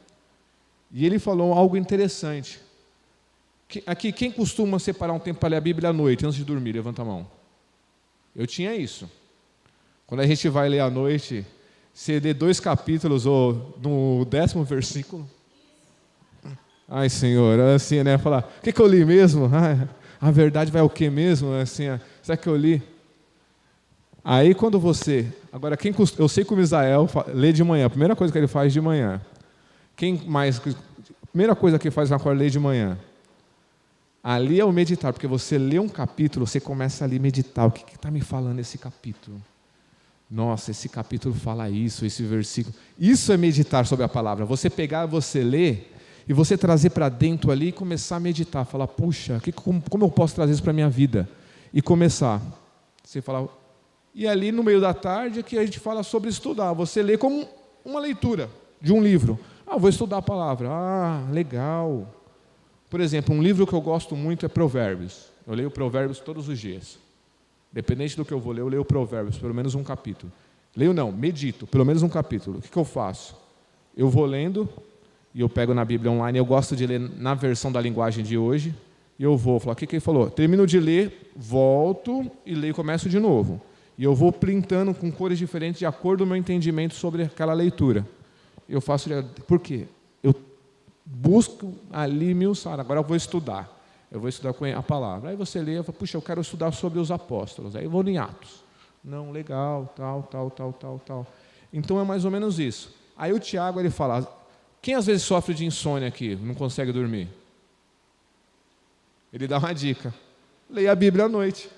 E ele falou algo interessante. Aqui, quem costuma separar um tempo para ler a Bíblia à noite, antes de dormir? Levanta a mão. Eu tinha isso. Quando a gente vai ler à noite, você lê 2 capítulos, ou no 10º versículo. Ai, Senhor, assim, né? Falar, o que eu li mesmo? A verdade vai o que mesmo? Assim, será que eu li? Aí quando você... Agora, eu sei que o Misael lê de manhã, a primeira coisa que ele faz de manhã. Quem mais... Primeira coisa que faz na acorda ler de manhã. Ali é o meditar, porque você lê um capítulo, você começa ali a meditar. O que está me falando esse capítulo? Nossa, esse capítulo fala isso, esse versículo. Isso é meditar sobre a palavra. Você pegar, você ler, e você trazer para dentro ali e começar a meditar. Falar, puxa, como eu posso trazer isso para a minha vida? E começar. Você fala... E ali no meio da tarde é que a gente fala sobre estudar. Você lê como uma leitura de um livro. Vou estudar a palavra. Legal. Por exemplo, um livro que eu gosto muito é Provérbios. Eu leio Provérbios todos os dias. Dependente do que eu vou ler, eu leio Provérbios, pelo menos um capítulo. Medito, pelo menos um capítulo. O que eu faço? Eu vou lendo, e eu pego na Bíblia online, eu gosto de ler na versão da linguagem de hoje, e eu vou falar, o que ele falou? Termino de ler, volto e leio e começo de novo. E eu vou printando com cores diferentes de acordo com o meu entendimento sobre aquela leitura. Eu faço... Por quê? Eu busco ali agora eu vou estudar. Eu vou estudar com a palavra. Aí você lê, eu falo, puxa, eu quero estudar sobre os apóstolos. Aí eu vou em Atos. Não, legal, tal. Então é mais ou menos isso. Aí o Tiago, ele fala, quem às vezes sofre de insônia aqui, não consegue dormir? Ele dá uma dica. Leia a Bíblia à noite.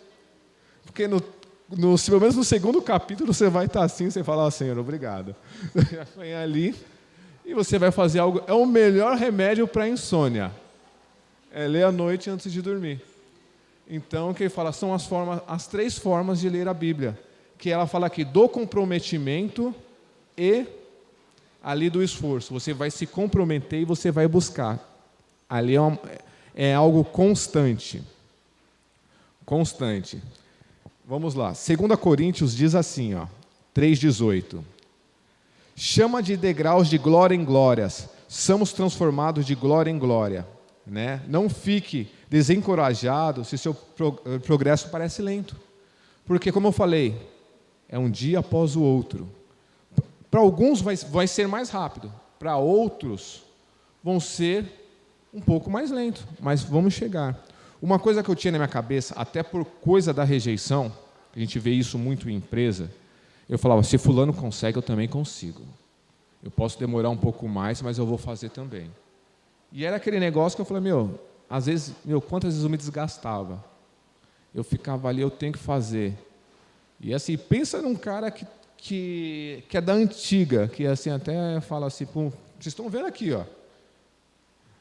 Porque pelo menos no 2º capítulo você vai estar assim, você fala, Senhor, obrigado. Você vai ali e você vai fazer algo. É o melhor remédio para a insônia. É ler à noite antes de dormir. Então, o que ele fala são as 3 formas de ler a Bíblia. que ela fala aqui do comprometimento e ali do esforço. Você vai se comprometer e você vai buscar. Ali é algo constante. Constante. Vamos lá. 2 Coríntios diz assim, 3,18. Chama de degraus de glória em glórias. Somos transformados de glória em glória. Né? Não fique desencorajado se seu progresso parece lento. Porque, como eu falei, é um dia após o outro. Para alguns vai ser mais rápido. Para outros vão ser um pouco mais lento. Mas vamos chegar. Uma coisa que eu tinha na minha cabeça, até por coisa da rejeição, a gente vê isso muito em empresa, eu falava, se fulano consegue, eu também consigo. Eu posso demorar um pouco mais, mas eu vou fazer também. E era aquele negócio que eu falei, às vezes, quantas vezes eu me desgastava. Eu ficava ali, eu tenho que fazer. E assim, pensa num cara que é da antiga, que assim até fala assim, pô, vocês estão vendo aqui,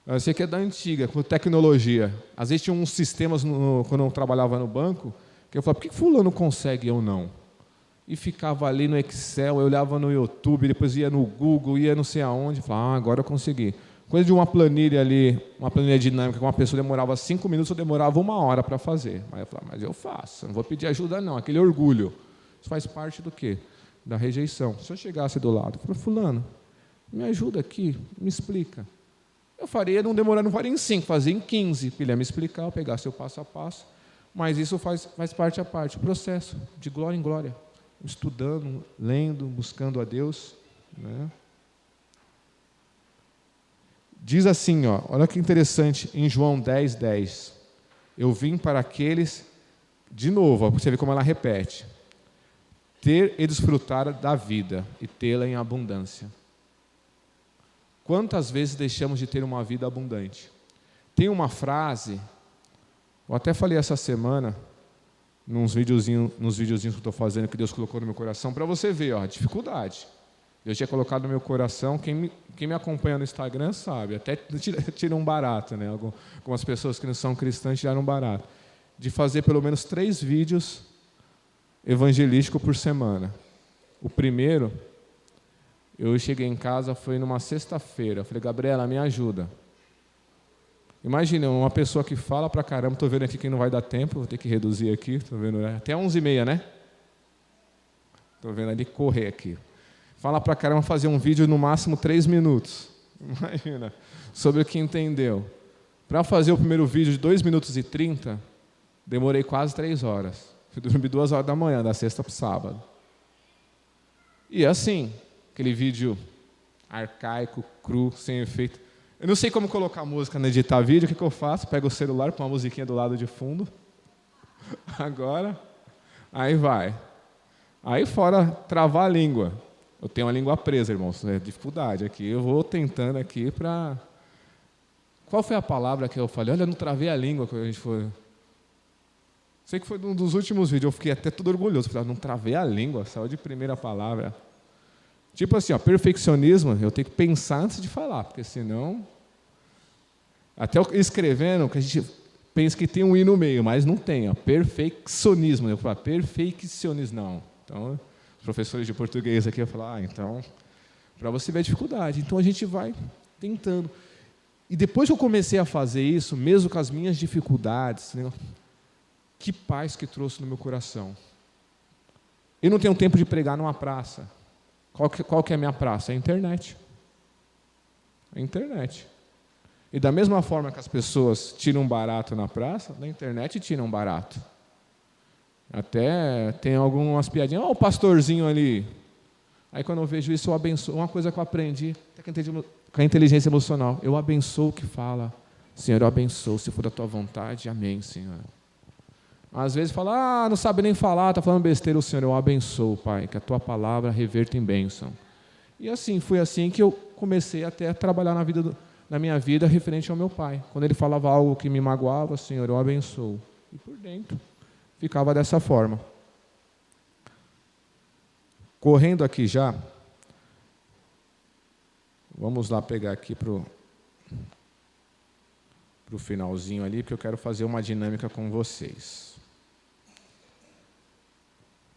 eu sei que é da antiga, com tecnologia. Às vezes tinha uns sistemas, quando eu trabalhava no banco, que eu falava, por que fulano consegue e eu não? E ficava ali no Excel, eu olhava no YouTube, depois ia no Google, ia não sei aonde, falava, agora eu consegui. Coisa de uma planilha ali, uma planilha dinâmica, que uma pessoa demorava 5 minutos, eu demorava 1 hora para fazer. Aí eu falava, mas eu faço, não vou pedir ajuda não, aquele orgulho. Isso faz parte do quê? Da rejeição. Se eu chegasse do lado, eu falei, fulano, me ajuda aqui, me explica. Eu faria, não faria em 5, fazia em 15. Ele ia me explicar, eu pegasse o passo a passo. Mas isso faz parte a parte, o processo, de glória em glória. Estudando, lendo, buscando a Deus. Né? Diz assim, olha que interessante, em João 10:10. Eu vim para aqueles, de novo, você vê como ela repete. Ter e desfrutar da vida e tê-la em abundância. Quantas vezes deixamos de ter uma vida abundante? Tem uma frase, eu até falei essa semana, nos videozinhos que eu estou fazendo, que Deus colocou no meu coração, para você ver, a dificuldade. Deus tinha colocado no meu coração, quem me acompanha no Instagram sabe, até tira um barato, né? Algumas pessoas que não são cristãs tiraram um barato, de fazer pelo menos 3 vídeos evangelísticos por semana. O primeiro, eu cheguei em casa, foi numa sexta-feira, eu falei, Gabriela, me ajuda. Imagina, uma pessoa que fala pra caramba, estou vendo aqui que não vai dar tempo, vou ter que reduzir aqui, estou vendo até 11h30, né? Estou vendo ali correr aqui. Fala pra caramba, fazer um vídeo no máximo 3 minutos. Imagina, sobre o que entendeu. Para fazer o primeiro vídeo de 2 minutos e 30, demorei quase 3 horas. Fui dormir 2 horas da manhã, da sexta para o sábado. E assim, aquele vídeo arcaico, cru, sem efeito. Eu não sei como colocar música no editar vídeo, o que eu faço? Pego o celular, põe uma musiquinha do lado de fundo. Agora, aí vai. Aí fora travar a língua. Eu tenho a língua presa, irmãos, é dificuldade aqui. Eu vou tentando aqui para... Qual foi a palavra que eu falei? Olha, eu não travei a língua quando a gente foi... Sei que foi um dos últimos vídeos, eu fiquei até todo orgulhoso. Falei, não travei a língua, saiu de primeira palavra. Tipo assim, perfeccionismo, eu tenho que pensar antes de falar, porque senão... Até escrevendo, que a gente pensa que tem um i no meio, mas não tem, perfeccionismo. Eu falo, perfeccionismo, não. Então, os professores de português aqui, eu falo, então, para você ver a dificuldade. Então, a gente vai tentando. E depois que eu comecei a fazer isso, mesmo com as minhas dificuldades, né, que paz que trouxe no meu coração. Eu não tenho tempo de pregar numa praça. Qual que é a minha praça? É a internet. É a internet. E da mesma forma que as pessoas tiram barato na praça, na internet tiram barato. Até tem algumas piadinhas, o pastorzinho ali. Aí quando eu vejo isso, eu abençoo. Uma coisa que eu aprendi com a inteligência emocional, eu abençoo o que fala. Senhor, eu abençoo, se for da tua vontade, amém, Senhor. Às vezes fala, não sabe nem falar, está falando besteira, o Senhor, eu abençoo, Pai, que a tua palavra reverta em bênção. E assim, foi assim que eu comecei até a trabalhar na minha vida referente ao meu pai. Quando ele falava algo que me magoava, Senhor, eu abençoo. E por dentro, ficava dessa forma. Correndo aqui já, vamos lá pegar aqui para o finalzinho ali, porque eu quero fazer uma dinâmica com vocês.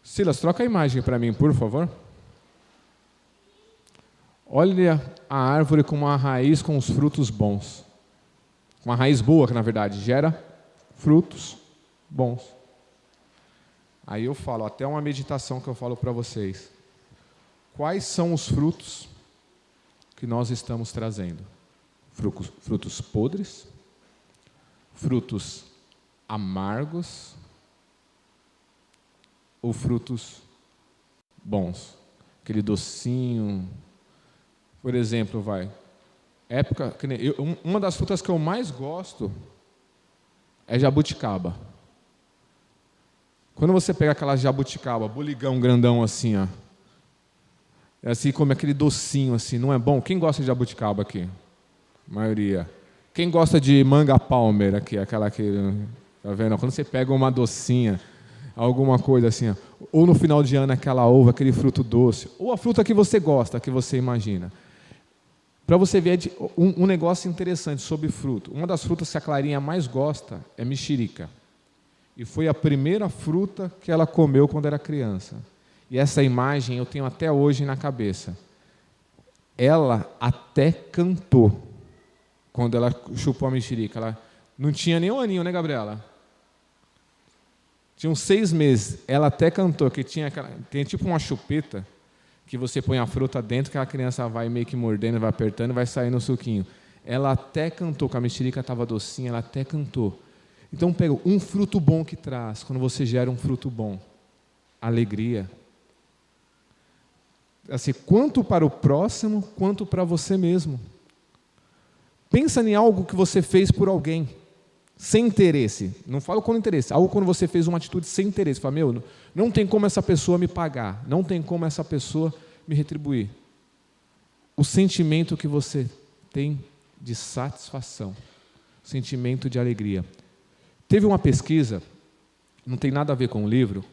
Silas, troca a imagem para mim, por favor. Olha a árvore com uma raiz com os frutos bons. Uma raiz boa, que na verdade gera frutos bons. Aí eu falo, até uma meditação que eu falo para vocês. Quais são os frutos que nós estamos trazendo? Frutos podres? Frutos amargos? Ou frutos bons? Aquele docinho. Por exemplo, uma das frutas que eu mais gosto é jabuticaba. Quando você pega aquela jabuticaba, buligão grandão assim, ó, é assim como aquele docinho assim, não é bom? Quem gosta de jabuticaba aqui? A maioria. Quem gosta de manga palmer aqui, aquela que, tá vendo? Quando você pega uma docinha, alguma coisa assim, ó, ou no final de ano aquela uva, aquele fruto doce, ou a fruta que você gosta, que você imagina. Para você ver um negócio interessante sobre fruto. Uma das frutas que a Clarinha mais gosta é mexerica. E foi a primeira fruta que ela comeu quando era criança. E essa imagem eu tenho até hoje na cabeça. Ela até cantou quando ela chupou a mexerica. Ela não tinha nem um aninho, né, Gabriela? Tinha uns 6 meses. Ela até cantou, que tem tipo uma chupeta, que você põe a fruta dentro, que a criança vai meio que mordendo, vai apertando, vai saindo o suquinho. Ela até cantou, que a mexerica estava docinha, ela até cantou. Então, pega um fruto bom que traz, quando você gera um fruto bom, alegria. Assim, quanto para o próximo, quanto para você mesmo. Pensa em algo que você fez por alguém, sem interesse. Não falo com interesse, algo quando você fez uma atitude sem interesse. Fala, não tem como essa pessoa me pagar, não tem como essa pessoa me retribuir. O sentimento que você tem de satisfação, sentimento de alegria. Teve uma pesquisa, não tem nada a ver com o livro,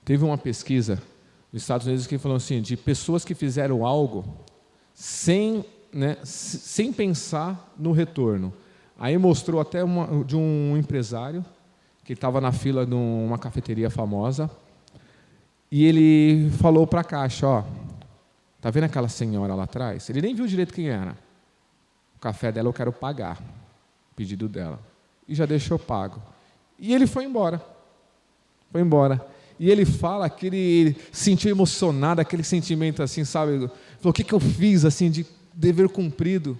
teve uma pesquisa nos Estados Unidos que falou assim, de pessoas que fizeram algo sem pensar no retorno. Aí mostrou até de um empresário que estava na fila de uma cafeteria famosa e ele falou para a caixa, ó, tá vendo aquela senhora lá atrás? Ele nem viu direito quem era. O café dela eu quero pagar, o pedido dela. E já deixou pago. E ele foi embora. Foi embora. E ele fala que ele sentiu emocionado, aquele sentimento assim, sabe? Falou, o que eu fiz assim de dever cumprido?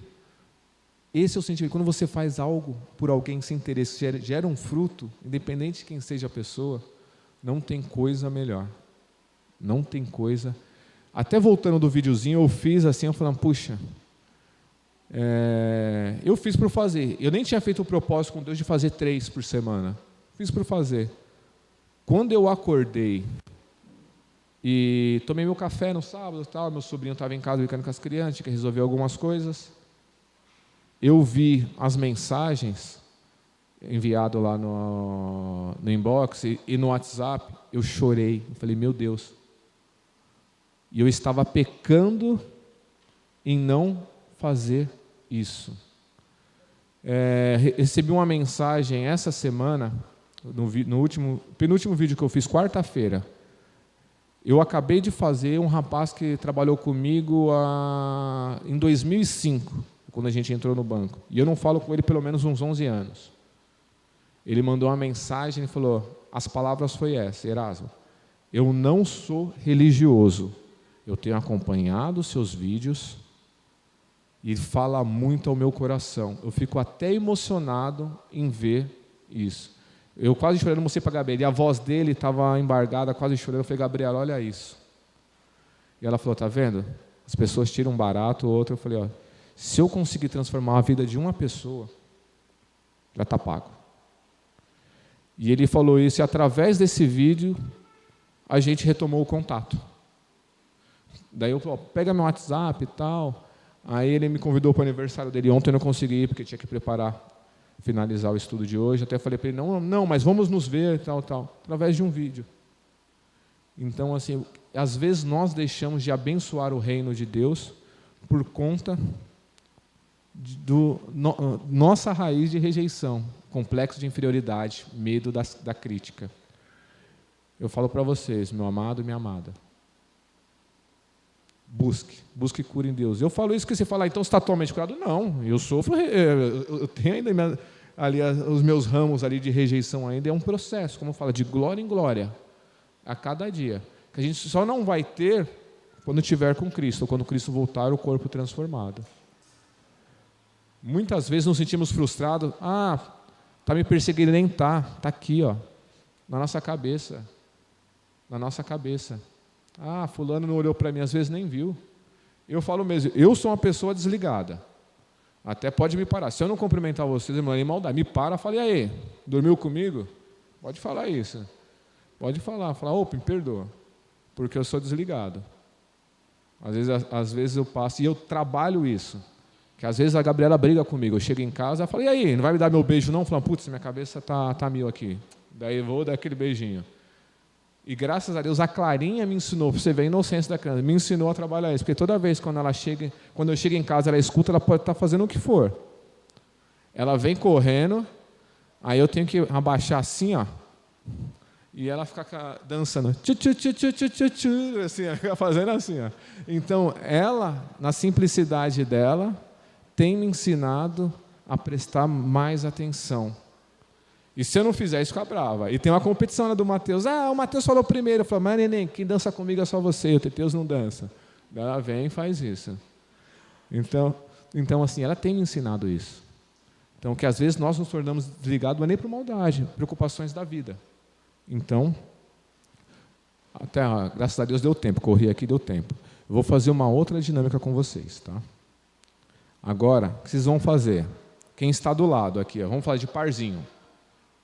Esse é o sentimento. Quando você faz algo por alguém sem interesse, gera um fruto, independente de quem seja a pessoa, não tem coisa melhor. Não tem coisa. Até voltando do videozinho, eu fiz assim, eu falando, puxa, eu fiz por fazer. Eu nem tinha feito o propósito com Deus de fazer 3 por semana. Fiz por fazer. Quando eu acordei e tomei meu café no sábado, tal, meu sobrinho estava em casa brincando com as crianças, tinha que resolver algumas coisas. Eu vi as mensagens enviadas lá no inbox e no WhatsApp, eu chorei. Eu falei, meu Deus. E eu estava pecando em não fazer isso. Recebi uma mensagem essa semana, no penúltimo vídeo que eu fiz, quarta-feira. Eu acabei de fazer um rapaz que trabalhou comigo em 2005, quando a gente entrou no banco. E eu não falo com ele pelo menos uns 11 anos. Ele mandou uma mensagem e falou, as palavras foi essa, Erasmo, eu não sou religioso, eu tenho acompanhado os seus vídeos e fala muito ao meu coração. Eu fico até emocionado em ver isso. Eu quase chorando, mostrei para a Gabriela, e a voz dele estava embargada, quase chorando. Eu falei, Gabriela, olha isso. E ela falou, tá vendo? As pessoas tiram um barato, outro. Eu falei, ó, se eu conseguir transformar a vida de uma pessoa, já está pago. E ele falou isso, e através desse vídeo, a gente retomou o contato. Daí eu falei, pega meu WhatsApp e tal. Aí ele me convidou para o aniversário dele. Ontem eu não consegui ir, porque tinha que finalizar o estudo de hoje. Até falei para ele, não, mas vamos nos ver, tal, através de um vídeo. Então, assim, às vezes nós deixamos de abençoar o reino de Deus por conta nossa raiz de rejeição, complexo de inferioridade, medo da crítica. Eu falo para vocês, meu amado e minha amada, busque cura em Deus. Eu falo isso que você fala, então você está totalmente curado? Não, eu sofro, eu tenho ainda ali os meus ramos ali de rejeição ainda, é um processo, como fala, de glória em glória, a cada dia, que a gente só não vai ter quando estiver com Cristo, ou quando Cristo voltar, o corpo transformado. Muitas vezes nos sentimos frustrados, está me perseguindo, nem está aqui, ó, na nossa cabeça, fulano não olhou para mim, às vezes nem viu. Eu falo mesmo, eu sou uma pessoa desligada, até pode me parar, se eu não cumprimentar vocês, irmão, nem maldade, me para, fala, e aí, dormiu comigo? Pode falar isso, pode falar, opa, me perdoa, porque eu sou desligado. Às vezes eu passo, e eu trabalho isso, que às vezes a Gabriela briga comigo, eu chego em casa, ela fala, e aí, não vai me dar meu beijo não? Eu falo, putz, minha cabeça tá mil aqui, daí eu vou dar aquele beijinho. E graças a Deus a Clarinha me ensinou, para você ver a inocência da criança, me ensinou a trabalhar isso, porque toda vez quando eu chego em casa, ela escuta, ela pode estar fazendo o que for. Ela vem correndo, aí eu tenho que abaixar assim, ó, e ela fica dançando, assim, fazendo assim, ó. Então, ela, na simplicidade dela, tem me ensinado a prestar mais atenção. E se eu não fizer isso, fica brava. E tem uma competição do Mateus. O Mateus falou primeiro. Eu falo, mas neném, quem dança comigo é só você. O Teteus não dança. Ela vem e faz isso. Então, assim, ela tem me ensinado isso. Então, que às vezes nós nos tornamos desligados, mas nem por maldade, preocupações da vida. Então, graças a Deus deu tempo. Corri aqui, deu tempo. Eu vou fazer uma outra dinâmica com vocês, tá? Agora, o que vocês vão fazer? Quem está do lado aqui, ó, vamos falar de parzinho.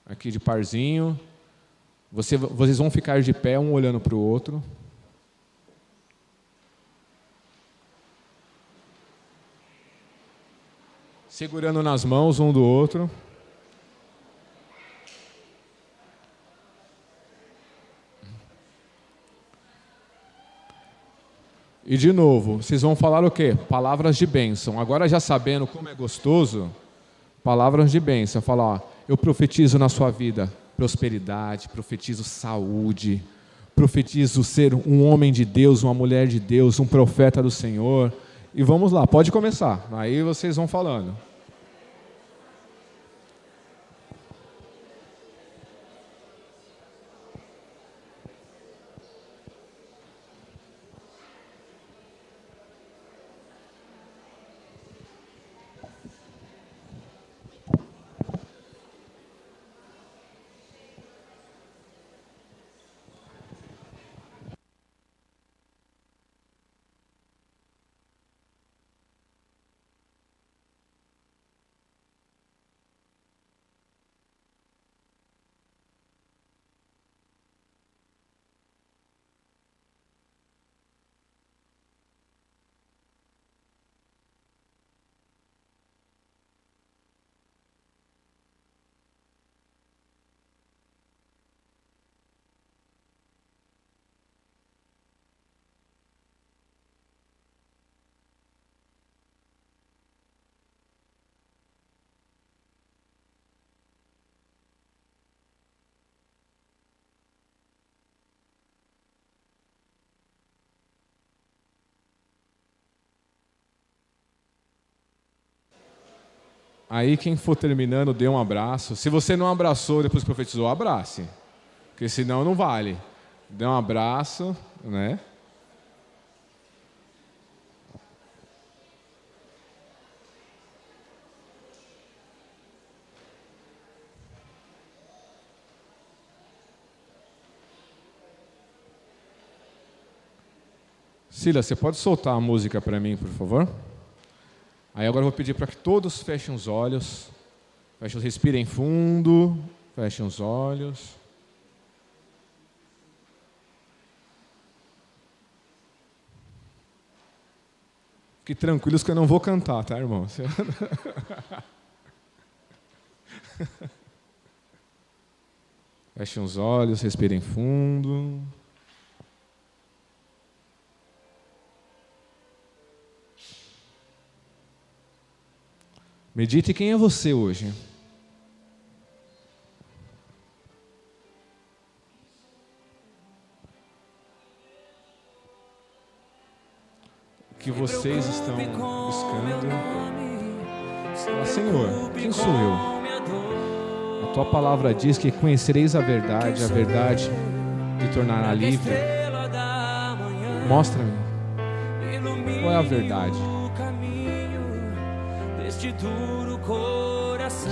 Aqui de parzinho, vocês vão ficar de pé, um olhando para o outro. Segurando nas mãos um do outro. E de novo, vocês vão falar o quê? Palavras de bênção. Agora já sabendo como é gostoso, palavras de bênção. Falar, eu profetizo na sua vida prosperidade, profetizo saúde, profetizo ser um homem de Deus, uma mulher de Deus, um profeta do Senhor. E vamos lá, pode começar. Aí vocês vão falando. Aí quem for terminando, dê um abraço. Se você não abraçou, depois profetizou, abrace. Porque senão não vale. Dê um abraço, né? Silas, você pode soltar a música para mim, por favor? Aí agora eu vou pedir para que todos fechem os olhos. Respirem fundo, fechem os olhos. Fiquem tranquilos que eu não vou cantar, tá, irmão? Fechem os olhos, respirem fundo. Medite quem é você hoje. que vocês estão buscando. Fala, Senhor, quem sou eu? A tua palavra diz que conhecereis a verdade me tornará livre. Mostra-me qual é a verdade.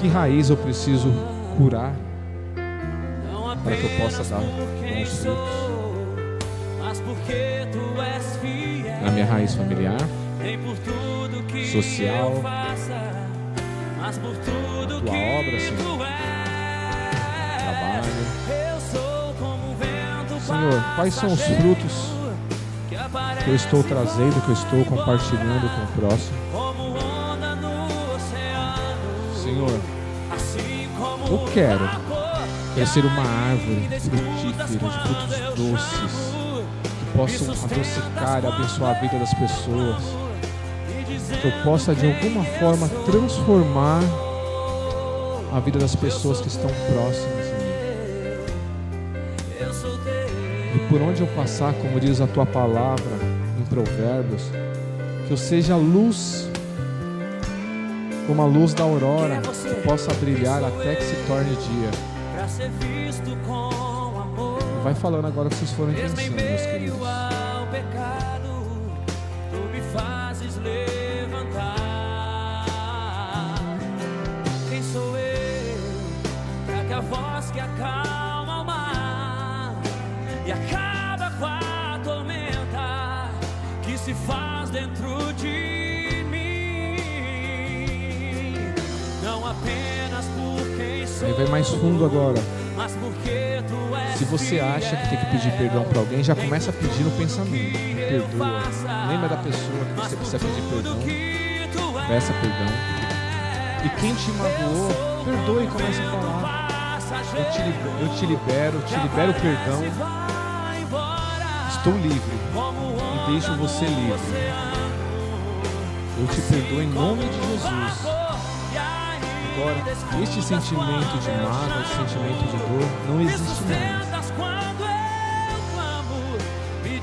Que raiz eu preciso curar para que eu possa dar bons frutos na minha raiz familiar, social, a tua obra, Senhor, trabalho. Senhor, quais são os frutos que eu estou trazendo, que eu estou compartilhando com o próximo? Senhor, eu quero ser uma árvore frutífera, de frutos doces, que possam adocicar e abençoar a vida das pessoas, que eu possa de alguma forma transformar a vida das pessoas que estão próximas a mim. E por onde eu passar, como diz a tua palavra em Provérbios, que eu seja luz, como a luz da aurora, que possa brilhar até que se torne dia. E vai falando agora o que vocês forem pensando, meus queridos. Quem sou eu para que a voz que acalma o mar e acaba com a tormenta que se faz dentro de mim, não apenas por quem sou. Aí vai mais fundo agora. Mas porque tu és. Se você acha que tem que pedir perdão para alguém, já começa a pedir no pensamento. Me perdoa. Lembra da pessoa que você precisa pedir perdão. Peça perdão. E quem te magoou, perdoe e comece a falar. Eu te libero o perdão. Estou livre e deixo você livre. Eu te perdoo em nome de Jesus. Agora, este sentimento de mágoa, esse sentimento de dor, não existe mais.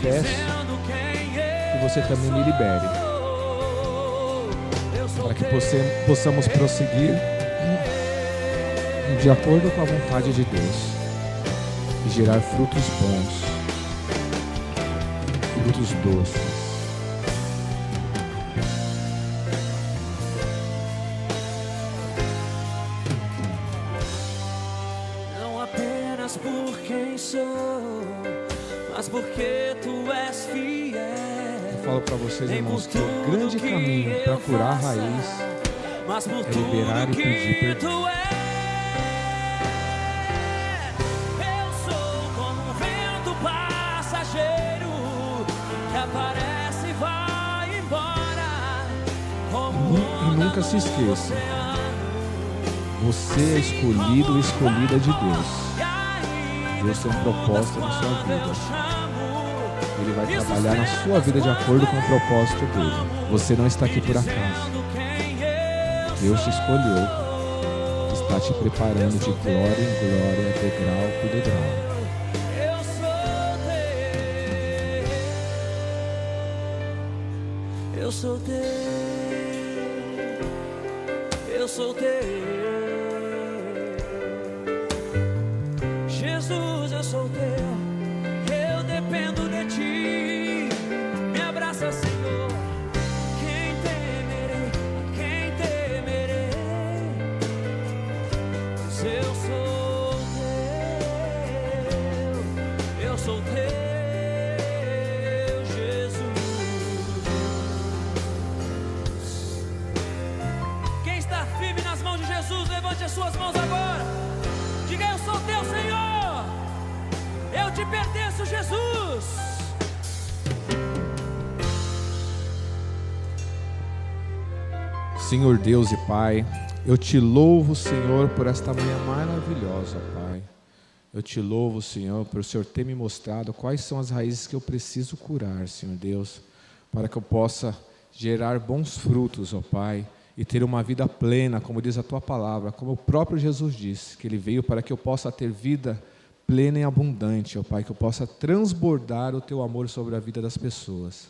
Peço que você também me libere, para que possamos prosseguir de acordo com a vontade de Deus e gerar frutos bons, frutos doces. Por quem sou, mas porque tu és fiel. Eu falo para vocês, irmãos, que o grande caminho para curar a raiz é liberar e pedir perdão. Eu sou como um vento passageiro que aparece e vai embora. E nunca se esqueça, você é escolhido e escolhida de Deus. Deus tem um propósito na sua vida. Ele vai trabalhar na sua vida de acordo com o propósito dele. Você não está aqui por acaso. Deus te escolheu. Está te preparando de glória em glória, degrau por degrau. Eu sou teu. Eu sou teu. Jesus, eu sou teu, eu dependo de ti, me abraça, Senhor, quem temerei, pois eu sou teu, Jesus. Quem está firme nas mãos de Jesus, levante as suas mãos agora, diga: eu sou teu, Senhor. Eu te pertenço, Jesus. Senhor Deus e Pai, eu te louvo, Senhor, por esta manhã maravilhosa, Pai. Eu te louvo, Senhor, por o Senhor ter me mostrado quais são as raízes que eu preciso curar, Senhor Deus, para que eu possa gerar bons frutos, ó Pai, e ter uma vida plena, como diz a tua palavra, como o próprio Jesus disse, que Ele veio para que eu possa ter vida plena e abundante, ó Pai, que eu possa transbordar o teu amor sobre a vida das pessoas.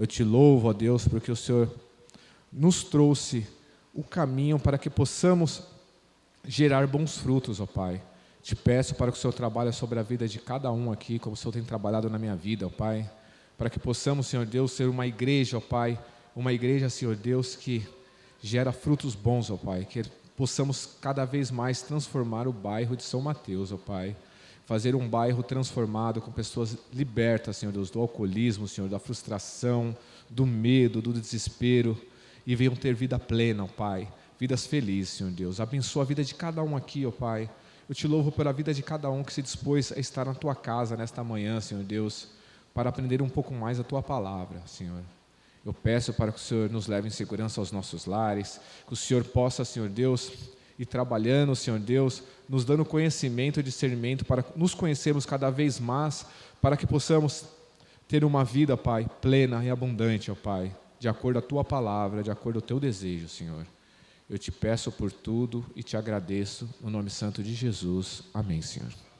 Eu te louvo, ó Deus, porque o Senhor nos trouxe o caminho para que possamos gerar bons frutos, ó Pai. Te peço para que o Senhor trabalhe sobre a vida de cada um aqui, como o Senhor tem trabalhado na minha vida, ó Pai. Para que possamos, Senhor Deus, ser uma igreja, ó Pai. Uma igreja, Senhor Deus, que gera frutos bons, ó Pai. Que possamos cada vez mais transformar o bairro de São Mateus, ó Pai. Fazer um bairro transformado com pessoas libertas, Senhor Deus, do alcoolismo, Senhor, da frustração, do medo, do desespero. E venham ter vida plena, ó Pai. Vidas felizes, Senhor Deus. Abençoa a vida de cada um aqui, ó Pai. Eu te louvo pela vida de cada um que se dispôs a estar na Tua casa nesta manhã, Senhor Deus, para aprender um pouco mais a Tua palavra, Senhor. Eu peço para que o Senhor nos leve em segurança aos nossos lares, que o Senhor possa, Senhor Deus, ir trabalhando, Senhor Deus, nos dando conhecimento e discernimento para nos conhecermos cada vez mais, para que possamos ter uma vida, Pai, plena e abundante, ó Pai, de acordo à Tua palavra, de acordo ao Teu desejo, Senhor. Eu te peço por tudo e te agradeço, no nome santo de Jesus. Amém, Senhor.